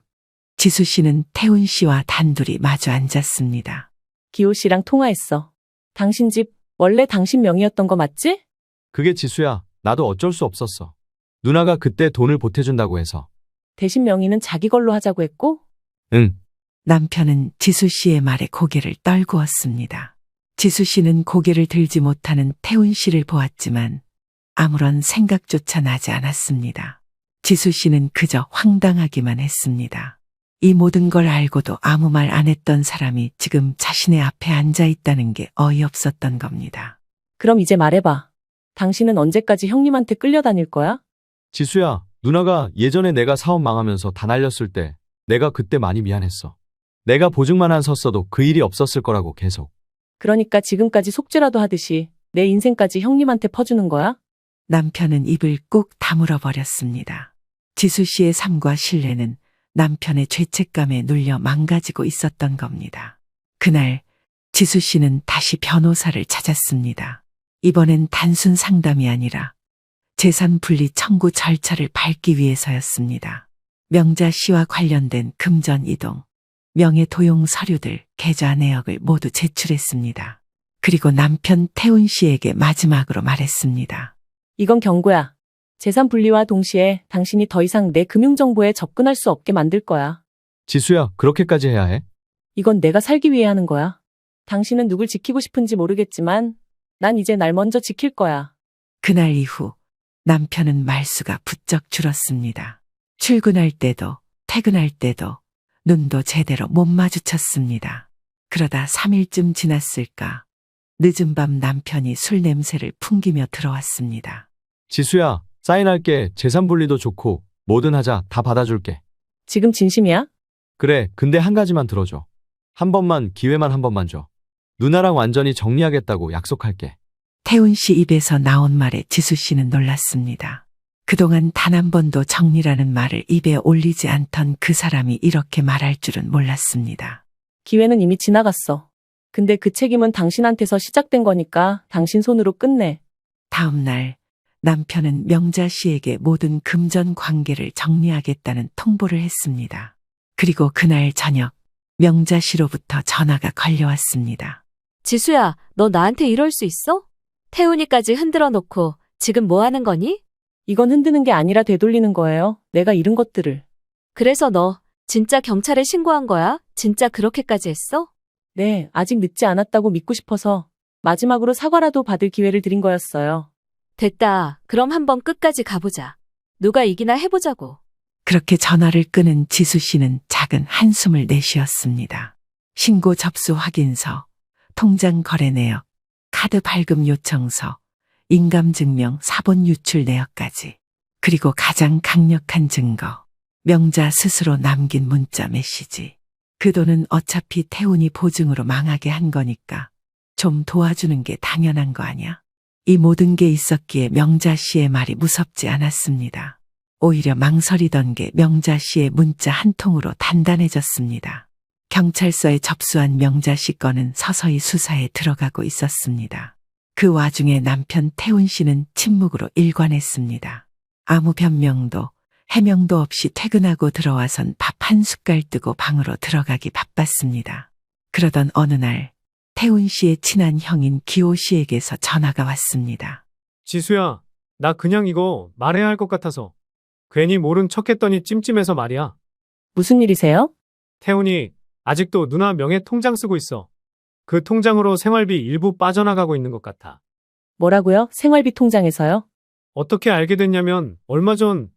지수 씨는 태훈 씨와 단둘이 마주 앉았습니다. 기호 씨랑 통화했어. 당신 집 원래 당신 명의였던 거 맞지? 그게 지수야, 나도 어쩔 수 없었어. 누나가 그때 돈을 보태준다고 해서. 대신 명의는 자기 걸로 하자고 했고? 응. 남편은 지수 씨의 말에 고개를 떨구었습니다. 지수 씨는 고개를 들지 못하는 태훈 씨를 보았지만 아무런 생각조차 나지 않았습니다. 지수 씨는 그저 황당하기만 했습니다. 이 모든 걸 알고도 아무 말 안 했던 사람이 지금 자신의 앞에 앉아 있다는 게 어이없었던 겁니다. 그럼 이제 말해봐. 당신은 언제까지 형님한테 끌려다닐 거야? 지수야, 누나가 예전에 내가 사업 망하면서 다 날렸을 때 내가 그때 많이 미안했어. 내가 보증만 안 섰어도 그 일이 없었을 거라고 계속. 그러니까 지금까지 속죄라도 하듯이 내 인생까지 형님한테 퍼주는 거야? 남편은 입을 꾹 다물어 버렸습니다. 지수 씨의 삶과 신뢰는 남편의 죄책감에 눌려 망가지고 있었던 겁니다. 그날 지수 씨는 다시 변호사를 찾았습니다. 이번엔 단순 상담이 아니라 재산 분리 청구 절차를 밟기 위해서였습니다. 명자 씨와 관련된 금전 이동, 명예 도용 서류들, 계좌 내역을 모두 제출했습니다. 그리고 남편 태훈 씨에게 마지막으로 말했습니다. 이건 경고야. 재산 분리와 동시에 당신이 더 이상 내 금융정보에 접근할 수 없게 만들 거야. 지수야, 그렇게까지 해야 해? 이건 내가 살기 위해 하는 거야. 당신은 누굴 지키고 싶은지 모르겠지만 난 이제 날 먼저 지킬 거야. 그날 이후 남편은 말수가 부쩍 줄었습니다. 출근할 때도 퇴근할 때도 눈도 제대로 못 마주쳤습니다. 그러다 3일쯤 지났을까 늦은 밤 남편이 술 냄새를 풍기며 들어왔습니다. 지수야, 사인할게. 재산 분리도 좋고 뭐든 하자. 다 받아줄게. 지금 진심이야? 그래, 근데 한 가지만 들어줘. 한 번만, 기회만 한 번만 줘. 누나랑 완전히 정리하겠다고 약속할게. 태훈 씨 입에서 나온 말에 지수 씨는 놀랐습니다. 그동안 단 한 번도 정리라는 말을 입에 올리지 않던 그 사람이 이렇게 말할 줄은 몰랐습니다. 기회는 이미 지나갔어. 근데 그 책임은 당신한테서 시작된 거니까 당신 손으로 끝내. 다음 날 남편은 명자 씨에게 모든 금전 관계를 정리하겠다는 통보를 했습니다. 그리고 그날 저녁 명자 씨로부터 전화가 걸려왔습니다. 지수야, 너 나한테 이럴 수 있어? 태훈이까지 흔들어 놓고 지금 뭐 하는 거니? 이건 흔드는 게 아니라 되돌리는 거예요. 내가 잃은 것들을. 그래서 너 진짜 경찰에 신고한 거야? 진짜 그렇게까지 했어? 네, 아직 늦지 않았다고 믿고 싶어서 마지막으로 사과라도 받을 기회를 드린 거였어요. 됐다. 그럼 한번 끝까지 가보자. 누가 이기나 해보자고. 그렇게 전화를 끊은 지수 씨는 작은 한숨을 내쉬었습니다. 신고 접수 확인서, 통장 거래 내역, 카드 발급 요청서, 인감증명 사본 유출 내역까지. 그리고 가장 강력한 증거, 명자 스스로 남긴 문자 메시지. 그 돈은 어차피 태훈이 보증으로 망하게 한 거니까 좀 도와주는 게 당연한 거 아냐? 이 모든 게 있었기에 명자 씨의 말이 무섭지 않았습니다. 오히려 망설이던 게 명자 씨의 문자 한 통으로 단단해졌습니다. 경찰서에 접수한 명자 씨 건은 서서히 수사에 들어가고 있었습니다. 그 와중에 남편 태훈 씨는 침묵으로 일관했습니다. 아무 변명도 해명도 없이 퇴근하고 들어와선 밥 한 숟갈 뜨고 방으로 들어가기 바빴습니다. 그러던 어느 날 태훈 씨의 친한 형인 기호 씨에게서 전화가 왔습니다. 지수야, 나 그냥 이거 말해야 할 것 같아서. 괜히 모른 척 했더니 찜찜해서 말이야. 무슨 일이세요? 태훈이 아직도 누나 명의 통장 쓰고 있어. 그 통장으로 생활비 일부 빠져나가고 있는 것 같아. 뭐라고요? 생활비 통장에서요? 어떻게 알게 됐냐면 얼마 전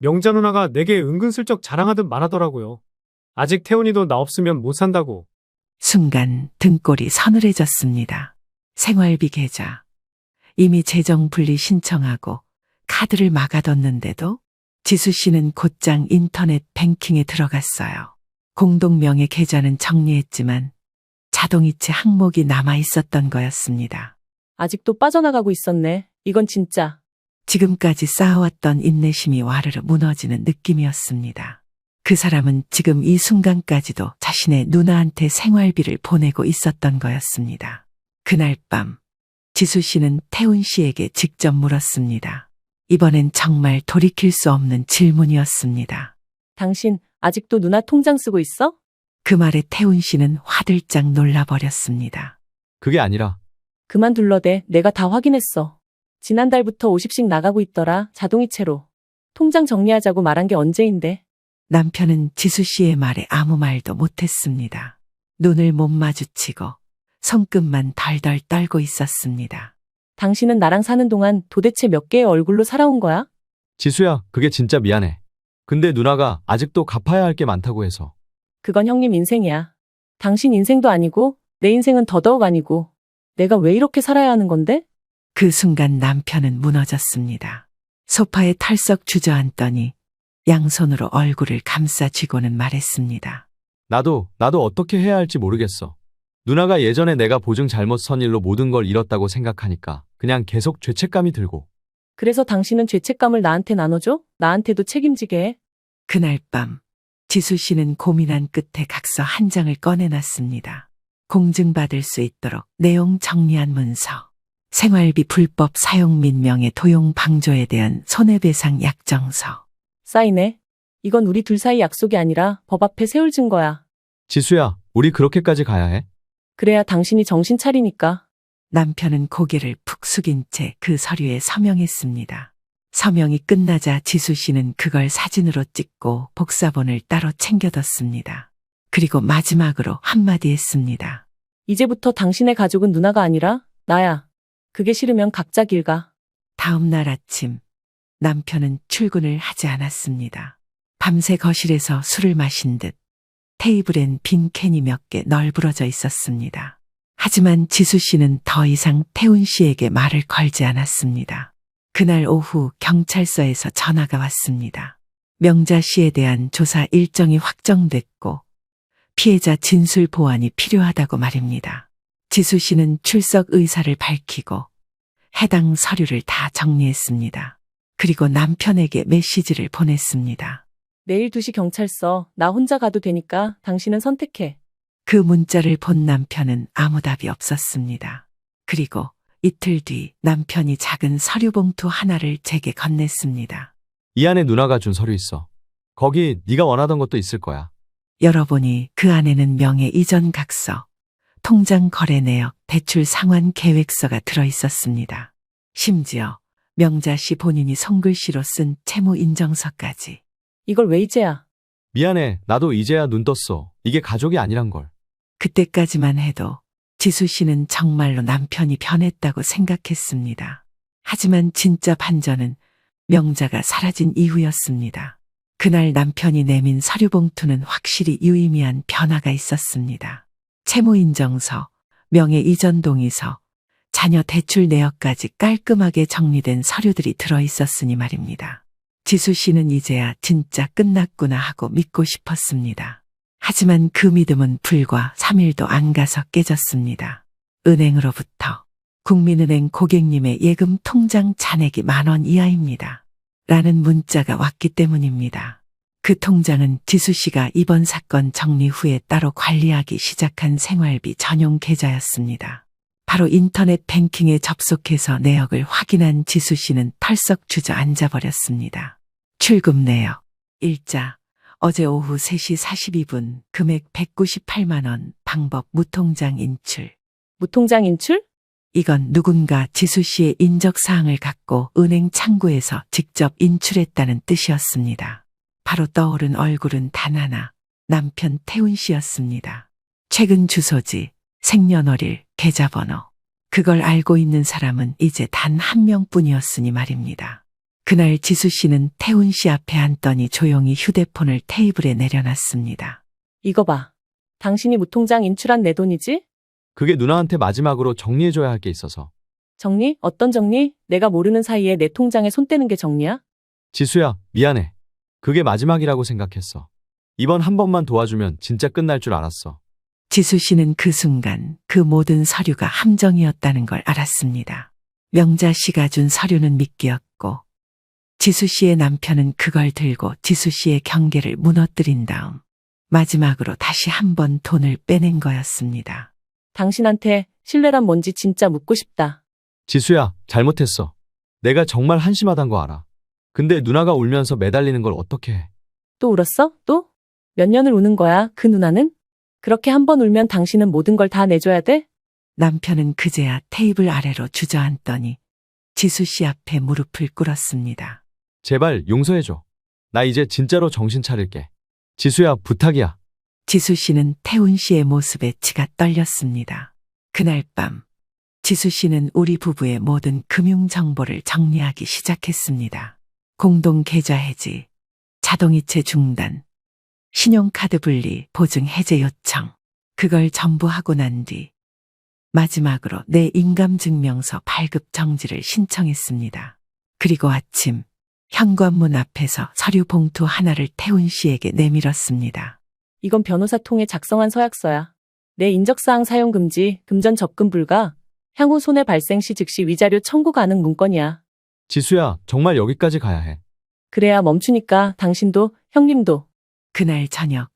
명자 누나가 내게 은근슬쩍 자랑하듯 말하더라고요. 아직 태훈이도 나 없으면 못 산다고. 순간 등골이 서늘해졌습니다. 생활비 계좌. 이미 재정 분리 신청하고 카드를 막아뒀는데도 지수 씨는 곧장 인터넷 뱅킹에 들어갔어요. 공동명의 계좌는 정리했지만 자동이체 항목이 남아 있었던 거였습니다. 아직도 빠져나가고 있었네. 이건 진짜. 지금까지 쌓아왔던 인내심이 와르르 무너지는 느낌이었습니다. 그 사람은 지금 이 순간까지도 자신의 누나한테 생활비를 보내고 있었던 거였습니다. 그날 밤 지수 씨는 태훈 씨에게 직접 물었습니다. 이번엔 정말 돌이킬 수 없는 질문이었습니다. 당신 아직도 누나 통장 쓰고 있어? 그 말에 태훈 씨는 화들짝 놀라버렸습니다. 그게 아니라 그만 둘러대. 내가 다 확인했어. 지난달부터 50씩 나가고 있더라. 자동이체로. 통장 정리하자고 말한 게 언제인데. 남편은 지수 씨의 말에 아무 말도 못했습니다. 눈을 못 마주치고 손끝만 덜덜 떨고 있었습니다. 당신은 나랑 사는 동안 도대체 몇 개의 얼굴로 살아온 거야? 지수야, 그게 진짜 미안해. 근데 누나가 아직도 갚아야 할 게 많다고 해서. 그건 형님 인생이야. 당신 인생도 아니고 내 인생은 더더욱 아니고 내가 왜 이렇게 살아야 하는 건데? 그 순간 남편은 무너졌습니다. 소파에 털썩 주저앉더니 양손으로 얼굴을 감싸 쥐고는 말했습니다. 나도 어떻게 해야 할지 모르겠어. 누나가 예전에 내가 보증 잘못 선 일로 모든 걸 잃었다고 생각하니까 그냥 계속 죄책감이 들고. 그래서 당신은 죄책감을 나한테 나눠줘? 나한테도 책임지게 해. 그날 밤 지수 씨는 고민한 끝에 각서 한 장을 꺼내놨습니다. 공증받을 수 있도록 내용 정리한 문서. 생활비 불법 사용 및 명예 도용 방조에 대한 손해배상 약정서. 사인해. 이건 우리 둘 사이 약속이 아니라 법 앞에 세울 증거야. 지수야, 우리 그렇게까지 가야 해? 그래야 당신이 정신 차리니까. 남편은 고개를 푹 숙인 채 그 서류에 서명했습니다. 서명이 끝나자 지수 씨는 그걸 사진으로 찍고 복사본을 따로 챙겨뒀습니다. 그리고 마지막으로 한마디 했습니다. 이제부터 당신의 가족은 누나가 아니라 나야. 그게 싫으면 각자 길 가. 다음 날 아침, 남편은 출근을 하지 않았습니다. 밤새 거실에서 술을 마신 듯 테이블엔 빈 캔이 몇 개 널브러져 있었습니다. 하지만 지수 씨는 더 이상 태훈 씨에게 말을 걸지 않았습니다. 그날 오후 경찰서에서 전화가 왔습니다. 명자 씨에 대한 조사 일정이 확정됐고 피해자 진술 보완이 필요하다고 말입니다. 지수 씨는 출석 의사를 밝히고 해당 서류를 다 정리했습니다. 그리고 남편에게 메시지를 보냈습니다. 내일 2시 경찰서. 나 혼자 가도 되니까 당신은 선택해. 그 문자를 본 남편은 아무 답이 없었습니다. 그리고 이틀 뒤 남편이 작은 서류 봉투 하나를 제게 건넸습니다. 이 안에 누나가 준 서류 있어. 거기 네가 원하던 것도 있을 거야. 열어보니 그 안에는 명예 이전 각서, 통장 거래 내역, 대출 상환 계획서가 들어있었습니다. 심지어 명자 씨 본인이 손글씨로 쓴 채무 인정서까지. 이걸 왜 이제야? 미안해. 나도 이제야 눈 떴어. 이게 가족이 아니란 걸. 그때까지만 해도 지수 씨는 정말로 남편이 변했다고 생각했습니다. 하지만 진짜 반전은 명자가 사라진 이후였습니다. 그날 남편이 내민 서류 봉투는 확실히 유의미한 변화가 있었습니다. 채무인정서, 명예 이전 동의서, 자녀 대출 내역까지 깔끔하게 정리된 서류들이 들어있었으니 말입니다. 지수 씨는 이제야 진짜 끝났구나 하고 믿고 싶었습니다. 하지만 그 믿음은 불과 3일도 안 가서 깨졌습니다. 은행으로부터 국민은행 고객님의 예금 통장 잔액이 10,000원 이하입니다. 라는 문자가 왔기 때문입니다. 그 통장은 지수 씨가 이번 사건 정리 후에 따로 관리하기 시작한 생활비 전용 계좌였습니다. 바로 인터넷 뱅킹에 접속해서 내역을 확인한 지수 씨는 털썩 주저앉아 버렸습니다. 출금 내역, 일자, 어제 오후 3시 42분, 금액 198만 원, 방법 무통장 인출. 무통장 인출? 이건 누군가 지수 씨의 인적사항을 갖고 은행 창구에서 직접 인출했다는 뜻이었습니다. 바로 떠오른 얼굴은 단 하나, 남편 태훈 씨였습니다. 최근 주소지, 생년월일, 계좌번호. 그걸 알고 있는 사람은 이제 단 한 명뿐이었으니 말입니다. 그날 지수 씨는 태훈 씨 앞에 앉더니 조용히 휴대폰을 테이블에 내려놨습니다. 이거 봐. 당신이 무통장 인출한 내 돈이지? 그게 누나한테 마지막으로 정리해줘야 할 게 있어서. 정리? 어떤 정리? 내가 모르는 사이에 내 통장에 손 떼는 게 정리야? 지수야, 미안해. 그게 마지막이라고 생각했어. 이번 한 번만 도와주면 진짜 끝날 줄 알았어. 지수 씨는 그 순간 그 모든 서류가 함정이었다는 걸 알았습니다. 명자 씨가 준 서류는 미끼였고 지수 씨의 남편은 그걸 들고 지수 씨의 경계를 무너뜨린 다음 마지막으로 다시 한 번 돈을 빼낸 거였습니다. 당신한테 신뢰란 뭔지 진짜 묻고 싶다. 지수야, 잘못했어. 내가 정말 한심하단 거 알아. 근데 누나가 울면서 매달리는 걸 어떻게 해? 또 울었어? 또? 몇 년을 우는 거야, 그 누나는? 그렇게 한 번 울면 당신은 모든 걸 다 내줘야 돼? 남편은 그제야 테이블 아래로 주저앉더니 지수 씨 앞에 무릎을 꿇었습니다. 제발 용서해줘. 나 이제 진짜로 정신 차릴게. 지수야, 부탁이야. 지수 씨는 태훈 씨의 모습에 치가 떨렸습니다. 그날 밤 지수 씨는 우리 부부의 모든 금융 정보를 정리하기 시작했습니다. 공동 계좌 해지, 자동이체 중단, 신용카드 분리, 보증 해제 요청. 그걸 전부 하고 난 뒤 마지막으로 내 인감증명서 발급 정지를 신청했습니다. 그리고 아침 현관문 앞에서 서류 봉투 하나를 태훈 씨에게 내밀었습니다. 이건 변호사 통해 작성한 서약서야. 내 인적사항 사용 금지, 금전 접근 불가, 향후 손해 발생 시 즉시 위자료 청구 가능 문건이야. 지수야, 정말 여기까지 가야 해. 그래야 멈추니까 당신도, 형님도. 그날 저녁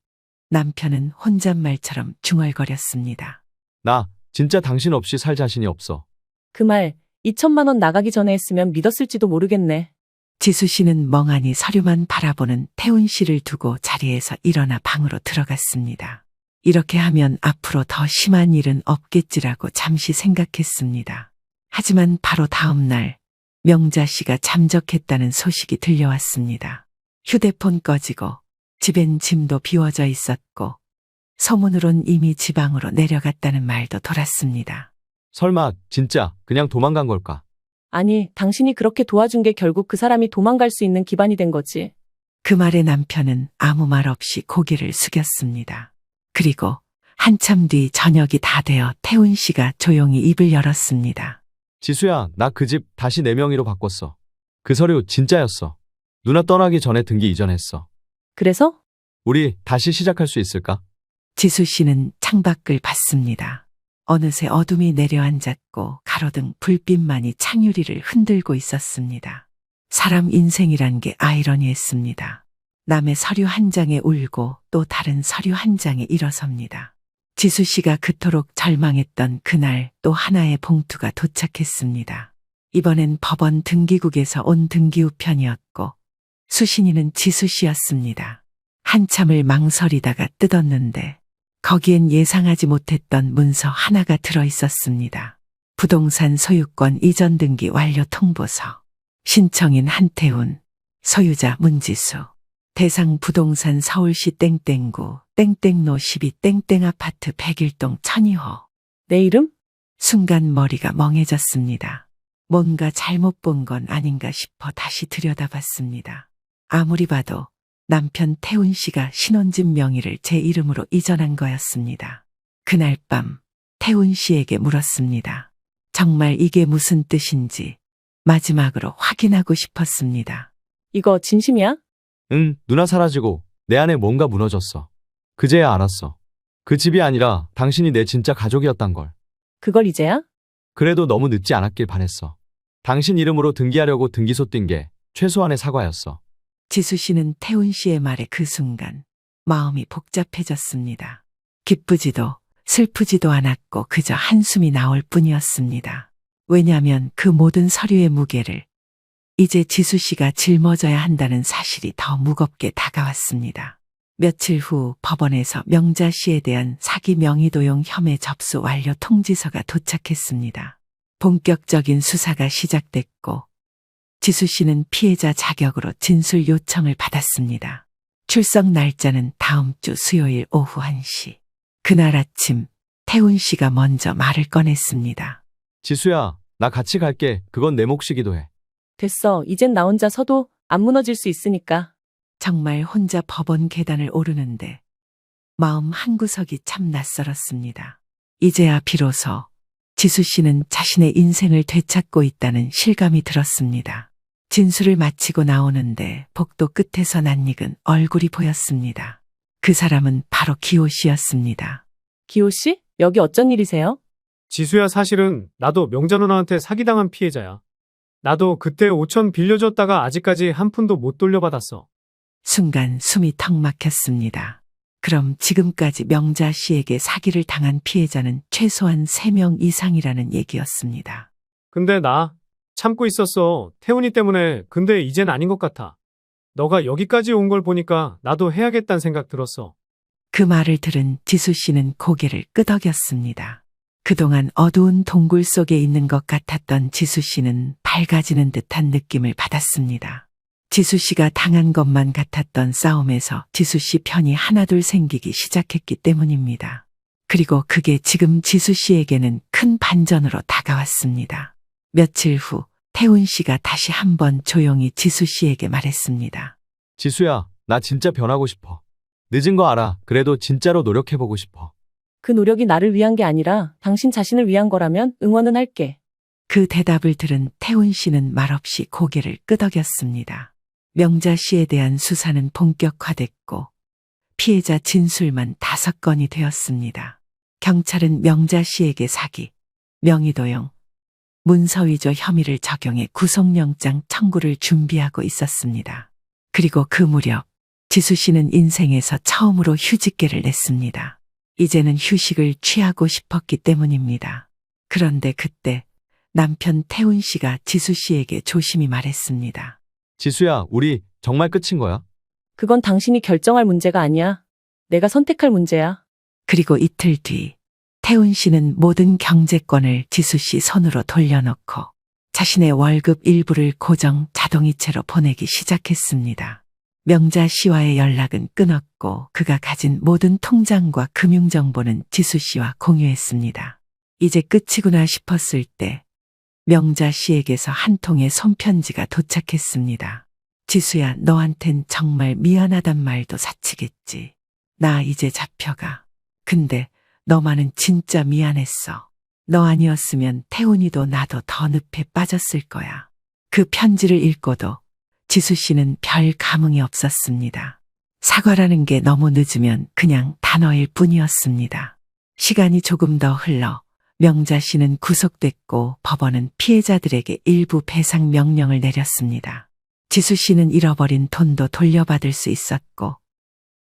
남편은 혼잣말처럼 중얼거렸습니다. 나 진짜 당신 없이 살 자신이 없어. 그 말 2천만 원 나가기 전에 했으면 믿었을지도 모르겠네. 지수 씨는 멍하니 서류만 바라보는 태훈 씨를 두고 자리에서 일어나 방으로 들어갔습니다. 이렇게 하면 앞으로 더 심한 일은 없겠지라고 잠시 생각했습니다. 하지만 바로 다음 날 명자 씨가 잠적했다는 소식이 들려왔습니다. 휴대폰 꺼지고 집엔 짐도 비워져 있었고 소문으론 이미 지방으로 내려갔다는 말도 돌았습니다. 설마 진짜 그냥 도망간 걸까? 아니, 당신이 그렇게 도와준 게 결국 그 사람이 도망갈 수 있는 기반이 된 거지. 그 말에 남편은 아무 말 없이 고개를 숙였습니다. 그리고 한참 뒤 저녁이 다 되어 태훈 씨가 조용히 입을 열었습니다. 지수야, 나 그 집 다시 내 명의로 바꿨어. 그 서류 진짜였어. 누나 떠나기 전에 등기 이전했어. 그래서? 우리 다시 시작할 수 있을까? 지수 씨는 창밖을 봤습니다. 어느새 어둠이 내려앉았고 가로등 불빛만이 창유리를 흔들고 있었습니다. 사람 인생이란 게 아이러니했습니다. 남의 서류 한 장에 울고 또 다른 서류 한 장에 일어섭니다. 지수 씨가 그토록 절망했던 그날 또 하나의 봉투가 도착했습니다. 이번엔 법원 등기국에서 온 등기 우편이었고 수신인은 지수 씨였습니다. 한참을 망설이다가 뜯었는데 거기엔 예상하지 못했던 문서 하나가 들어 있었습니다. 부동산 소유권 이전 등기 완료 통보서. 신청인 한태훈, 소유자 문지수. 대상 부동산 서울시 땡땡구 땡땡로 12 땡땡 아파트 101동 1002호. 내 이름? 순간 머리가 멍해졌습니다. 뭔가 잘못 본 건 아닌가 싶어 다시 들여다봤습니다. 아무리 봐도 남편 태훈 씨가 신혼집 명의를 제 이름으로 이전한 거였습니다. 그날 밤 태훈 씨에게 물었습니다. 정말 이게 무슨 뜻인지 마지막으로 확인하고 싶었습니다. 이거 진심이야? 응, 누나 사라지고 내 안에 뭔가 무너졌어. 그제야 알았어. 그 집이 아니라 당신이 내 진짜 가족이었단 걸. 그걸 이제야? 그래도 너무 늦지 않았길 바랬어. 당신 이름으로 등기하려고 등기소 뛴 게 최소한의 사과였어. 지수 씨는 태훈 씨의 말에 그 순간 마음이 복잡해졌습니다. 기쁘지도 슬프지도 않았고 그저 한숨이 나올 뿐이었습니다. 왜냐하면 그 모든 서류의 무게를 이제 지수 씨가 짊어져야 한다는 사실이 더 무겁게 다가왔습니다. 며칠 후 법원에서 명자 씨에 대한 사기 명의도용 혐의 접수 완료 통지서가 도착했습니다. 본격적인 수사가 시작됐고 지수 씨는 피해자 자격으로 진술 요청을 받았습니다. 출석 날짜는 다음 주 수요일 오후 1시. 그날 아침 태훈 씨가 먼저 말을 꺼냈습니다. 지수야, 나 같이 갈게. 그건 내 몫이기도 해. 됐어. 이젠 나 혼자 서도 안 무너질 수 있으니까. 정말 혼자 법원 계단을 오르는데 마음 한구석이 참 낯설었습니다. 이제야 비로소 지수 씨는 자신의 인생을 되찾고 있다는 실감이 들었습니다. 진술을 마치고 나오는데 복도 끝에서 낯익은 얼굴이 보였습니다. 그 사람은 바로 기호 씨였습니다. 기호 씨? 여기 어쩐 일이세요? 지수야, 사실은 나도 명자 누나한테 사기당한 피해자야. 나도 그때 5천 빌려줬다가 아직까지 한 푼도 못 돌려받았어. 순간 숨이 턱 막혔습니다. 그럼 지금까지 명자 씨에게 사기를 당한 피해자는 최소한 3명 이상이라는 얘기였습니다. 근데 나 참고 있었어. 태훈이 때문에. 근데 이젠 아닌 것 같아. 너가 여기까지 온 걸 보니까 나도 해야겠다는 생각 들었어. 그 말을 들은 지수 씨는 고개를 끄덕였습니다. 그동안 어두운 동굴 속에 있는 것 같았던 지수 씨는 밝아지는 듯한 느낌을 받았습니다. 지수 씨가 당한 것만 같았던 싸움에서 지수 씨 편이 하나둘 생기기 시작했기 때문입니다. 그리고 그게 지금 지수 씨에게는 큰 반전으로 다가왔습니다. 며칠 후 태훈 씨가 다시 한번 조용히 지수 씨에게 말했습니다. 지수야, 나 진짜 변하고 싶어. 늦은 거 알아. 그래도 진짜로 노력해보고 싶어. 그 노력이 나를 위한 게 아니라 당신 자신을 위한 거라면 응원은 할게. 그 대답을 들은 태훈 씨는 말없이 고개를 끄덕였습니다. 명자 씨에 대한 수사는 본격화됐고 피해자 진술만 5건이 되었습니다. 경찰은 명자 씨에게 사기, 명의도용, 문서위조 혐의를 적용해 구속영장 청구를 준비하고 있었습니다. 그리고 그 무렵 지수 씨는 인생에서 처음으로 휴직계를 냈습니다. 이제는 휴식을 취하고 싶었기 때문입니다. 그런데 그때 남편 태훈 씨가 지수 씨에게 조심히 말했습니다. 지수야, 우리 정말 끝인 거야? 그건 당신이 결정할 문제가 아니야. 내가 선택할 문제야. 그리고 이틀 뒤 태훈 씨는 모든 경제권을 지수 씨 손으로 돌려놓고 자신의 월급 일부를 고정 자동이체로 보내기 시작했습니다. 명자 씨와의 연락은 끊었고 그가 가진 모든 통장과 금융정보는 지수 씨와 공유했습니다. 이제 끝이구나 싶었을 때 명자 씨에게서 한 통의 손편지가 도착했습니다. 지수야, 너한텐 정말 미안하단 말도 사치겠지. 나 이제 잡혀가. 근데 너만은 진짜 미안했어. 너 아니었으면 태훈이도 나도 더 늪에 빠졌을 거야. 그 편지를 읽고도 지수 씨는 별 감흥이 없었습니다. 사과라는 게 너무 늦으면 그냥 단어일 뿐이었습니다. 시간이 조금 더 흘러 명자 씨는 구속됐고 법원은 피해자들에게 일부 배상 명령을 내렸습니다. 지수 씨는 잃어버린 돈도 돌려받을 수 있었고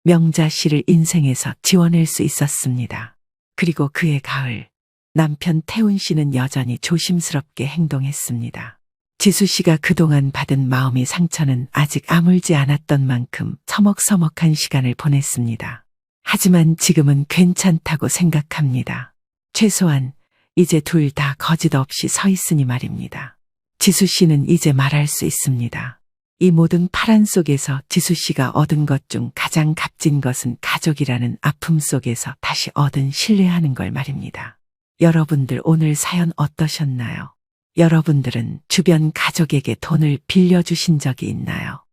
명자 씨를 인생에서 지워낼 수 있었습니다. 그리고 그해 가을 남편 태훈 씨는 여전히 조심스럽게 행동했습니다. 지수 씨가 그동안 받은 마음의 상처는 아직 아물지 않았던 만큼 서먹서먹한 시간을 보냈습니다. 하지만 지금은 괜찮다고 생각합니다. 최소한 이제 둘 다 거짓 없이 서 있으니 말입니다. 지수 씨는 이제 말할 수 있습니다. 이 모든 파란 속에서 지수 씨가 얻은 것 중 가장 값진 것은 가족이라는 아픔 속에서 다시 얻은 신뢰하는 걸 말입니다. 여러분들 오늘 사연 어떠셨나요? 여러분들은 주변 가족에게 돈을 빌려주신 적이 있나요?